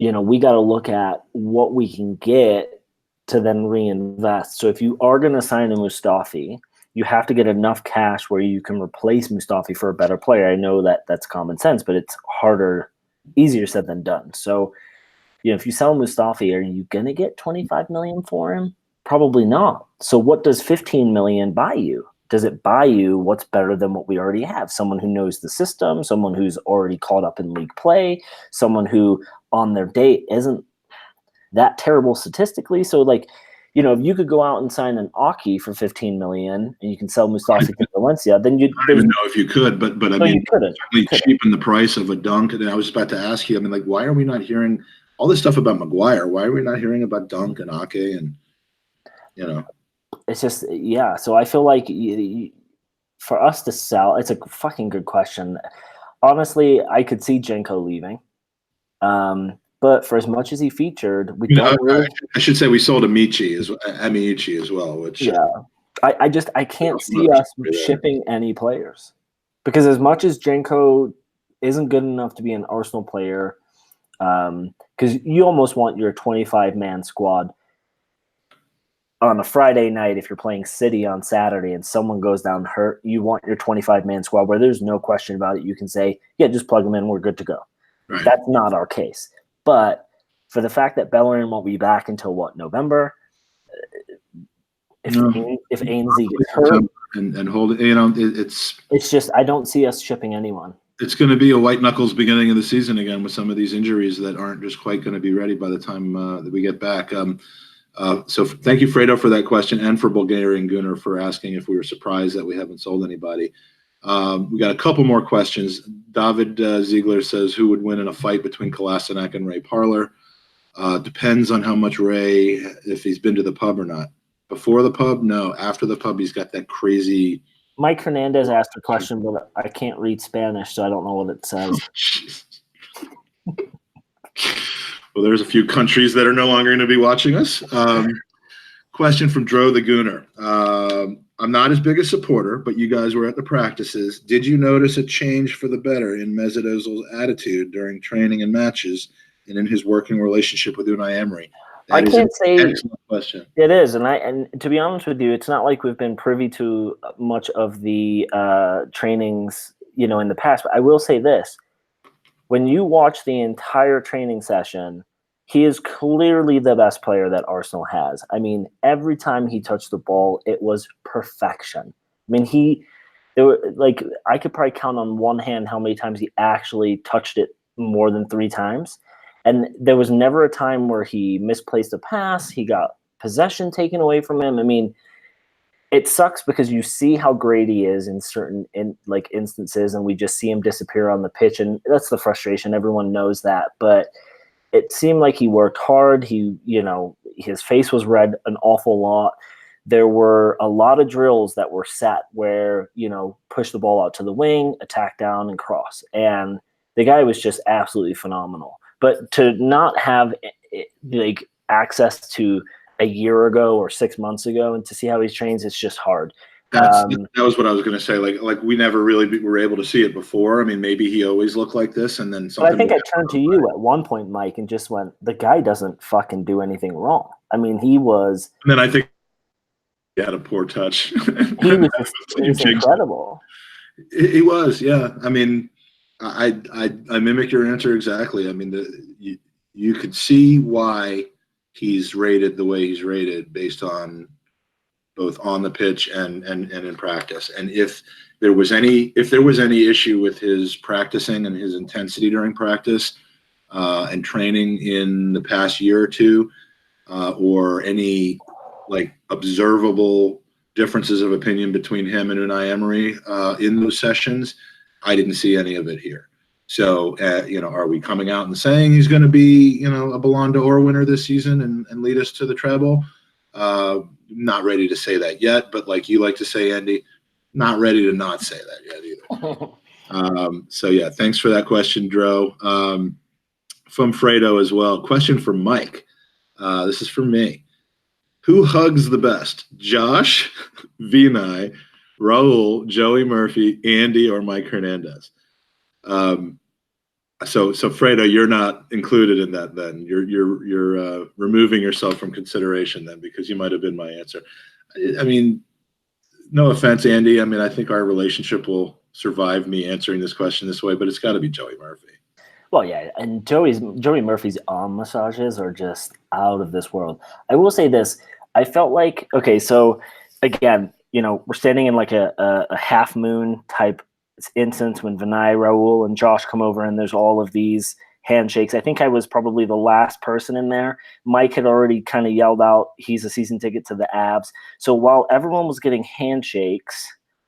we got to look at what we can get to then reinvest. So if you are going to sign a Mustafi, you have to get enough cash where you can replace Mustafi for a better player. I know that that's common sense, but it's easier said than done. So, if you sell Mustafi, are you going to get 25 million for him? Probably not. So what does 15 million buy you? Does it buy you what's better than what we already have? Someone who knows the system, someone who's already caught up in league play, someone who on their day isn't that terrible statistically. So if you could go out and sign an Aki for $15 million and you can sell Mustafi to Valencia, then I don't even know if you could, but I mean, you couldn't. certainly cheapen the price of a Dunk. And I was about to ask you, I mean, like, why are we not hearing all this stuff about Maguire? Why are we not hearing about Dunk and Ake and, It's just, yeah. So I feel like for us to sell, it's a fucking good question. Honestly, I could see Jenko leaving. But for as much as he featured, we don't really. I should say we sold Amici as well, which I can't see us shipping any players because as much as Jenko isn't good enough to be an Arsenal player, because you almost want your 25-man squad on a Friday night if you're playing City on Saturday and someone goes down hurt, you want your 25-man squad where there's no question about it. You can say, yeah, just plug them in. We're good to go. Right. That's not our case. But for the fact that Bellerin won't be back until November, if Ainsley gets hurt and hold it, it's just I don't see us shipping anyone. It's going to be a white knuckles beginning of the season again with some of these injuries that aren't just quite going to be ready by the time that we get back. So thank you, Fredo, for that question, and for Bulgarian Gunner for asking if we were surprised that we haven't sold anybody. We got a couple more questions. David Ziegler says, who would win in a fight between Kolasinac and Ray Parler? Depends on how much Ray, if he's been to the pub or not. Before the pub? No. After the pub, he's got that crazy... Mike Hernandez asked a question, but I can't read Spanish, so I don't know what it says. Well, there's a few countries that are no longer going to be watching us. Question from Dro the Gooner. I'm not as big a supporter, but you guys were at the practices. Did you notice a change for the better in Mesut Ozil's attitude during training and matches and in his working relationship with Unai Emery? I can't say excellent question. It is, and to be honest with you, it's not like we've been privy to much of the trainings, in the past. But I will say this: when you watch the entire training session, he is clearly the best player that Arsenal has. I mean, every time he touched the ball, it was perfection. I mean, I could probably count on one hand how many times he actually touched it more than 3 times. And there was never a time where he misplaced a pass. He got possession taken away from him. I mean, it sucks because you see how great he is in certain instances, and we just see him disappear on the pitch, and that's the frustration. Everyone knows that, but it seemed like he worked hard. His face was red an awful lot. There were a lot of drills that were set where push the ball out to the wing, attack down, and cross, and the guy was just absolutely phenomenal. But to not have access to a year ago or 6 months ago and to see how he trains, it's just hard. That was what I was going to say. Like we never really were able to see it before. I mean, maybe he always looked like this, and then something. But I think I turned to you at one point, Mike, and just went, "The guy doesn't fucking do anything wrong." I mean, he was. And then I think he had a poor touch. He was incredible. He was, yeah. I mean. I mimic your answer exactly. I mean, you could see why he's rated the way he's rated based on both on the pitch and in practice. And if there was any issue with his practicing and his intensity during practice and training in the past year or two, or any observable differences of opinion between him and Unai Emery in those sessions, I didn't see any of it here. So, are we coming out and saying he's going to be, a Ballon d'Or winner this season and lead us to the treble? Not ready to say that yet, but like you like to say, Andy, not ready to not say that yet either. So, yeah, thanks for that question, Dro. From Fredo as well. Question for Mike. This is for me. Who hugs the best? Josh, Vinay, Raul, Joey Murphy, Andy, or Mike Hernandez? So Fredo, you're not included in that. Then you're removing yourself from consideration then, because you might have been my answer. I mean, no offense, Andy. I mean, I think our relationship will survive me answering this question this way, but it's got to be Joey Murphy. Well, yeah, and Joey Murphy's arm massages are just out of this world. I will say this: I felt like so again. We're standing in like a half moon type instance when Vinay, Raul, and Josh come over, and there's all of these handshakes. I think I was probably the last person in there. Mike had already kind of yelled out, he's a season ticket to the Avs. So while everyone was getting handshakes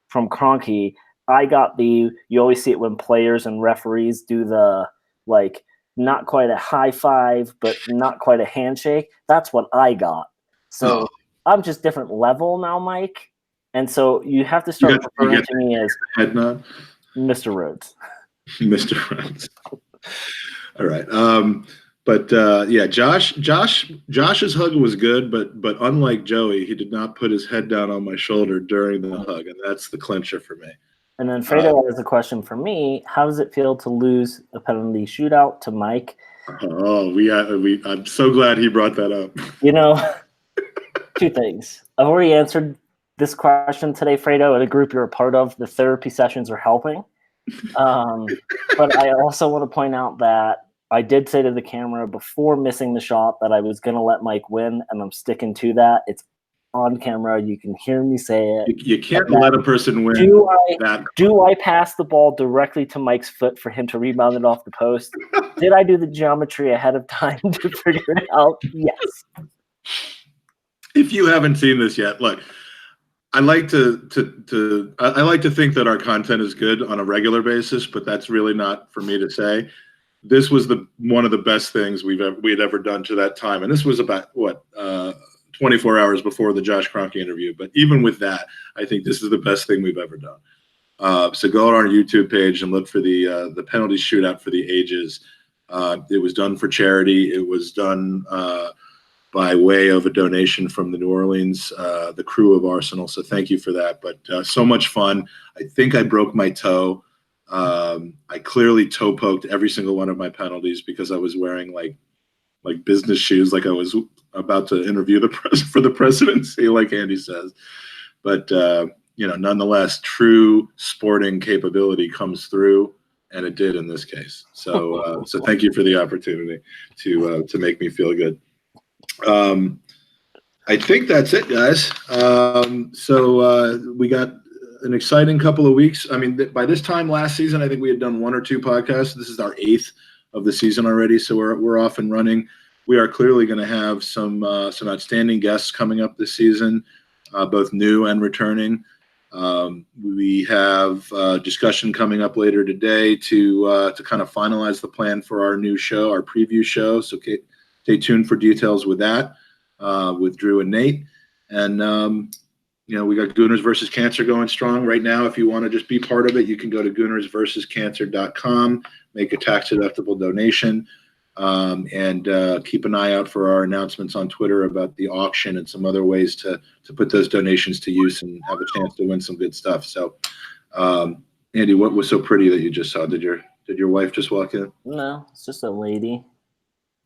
from Kroenke, I got you always see it when players and referees do the, like, not quite a high five, but not quite a handshake. That's what I got. So I'm just different level now, Mike. And so you have to start referring to me as head nod. Mr. Rhodes. Mr. Rhodes. All right. But Josh's hug was good, but unlike Joey, he did not put his head down on my shoulder during the hug, and that's the clincher for me. And then Fredo has a question for me. How does it feel to lose a penalty shootout to Mike? I'm so glad he brought that up. Two things. I've already answered this question today, Fredo, in a group you're a part of. The therapy sessions are helping. But I also want to point out that I did say to the camera before missing the shot that I was going to let Mike win, and I'm sticking to that. It's on camera. You can hear me say it. You can't let a person win. Do I pass the ball directly to Mike's foot for him to rebound it off the post? Did I do the geometry ahead of time to figure it out? Yes. If you haven't seen this yet, look, I like to think that our content is good on a regular basis, but that's really not for me to say. This was one of the best things we had ever done to that time, and this was about 24 hours before the Josh Kroenke interview. But even with that, I think this is the best thing we've ever done. So go on our YouTube page and look for the penalty shootout for the ages. It was done for charity. It was done by way of a donation from the New Orleans, the crew of Arsenal. So thank you for that. But so much fun. I think I broke my toe. I clearly toe poked every single one of my penalties because I was wearing like business shoes, like I was about to interview for the presidency, like Andy says. But nonetheless, true sporting capability comes through, and it did in this case. So thank you for the opportunity to make me feel good. I think that's it, guys. So we got an exciting couple of weeks. I mean, by this time last season, I think we had done 1 or 2 podcasts. This is our 8th of the season already, so we're off and running. We are clearly going to have some outstanding guests coming up this season, both new and returning. We have a discussion coming up later today to kind of finalize the plan for our new show, our preview show. So stay tuned for details with that, with Drew and Nate. And we got Gooners versus Cancer going strong right now. If you want to just be part of it, you can go to goonersversuscancer.com, make a tax-deductible donation, and keep an eye out for our announcements on Twitter about the auction and some other ways to put those donations to use and have a chance to win some good stuff. So, Andy, what was so pretty that you just saw? Did your wife just walk in? No, it's just a lady.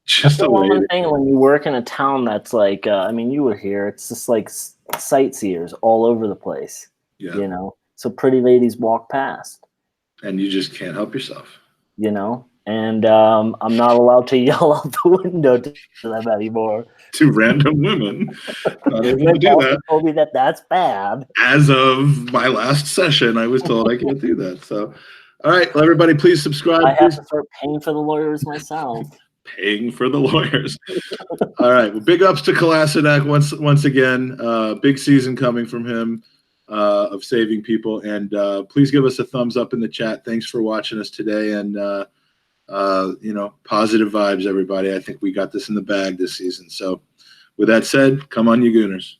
Just a lady. Thing when you work in a town that's like, you were here. It's just like sightseers all over the place. Yeah. So pretty ladies walk past. And you just can't help yourself. And I'm not allowed to yell out the window to them anymore. To random women. Not able to do that. Told me that's bad. As of my last session, I was told I can't do that. So, all right, well, everybody, please subscribe. I have to start paying for the lawyers myself. Paying for the lawyers. All right. Well, big ups to Kolasinac once again. Big season coming from him of saving people. And please give us a thumbs up in the chat. Thanks for watching us today. And, positive vibes, everybody. I think we got this in the bag this season. So with that said, come on, you Gooners.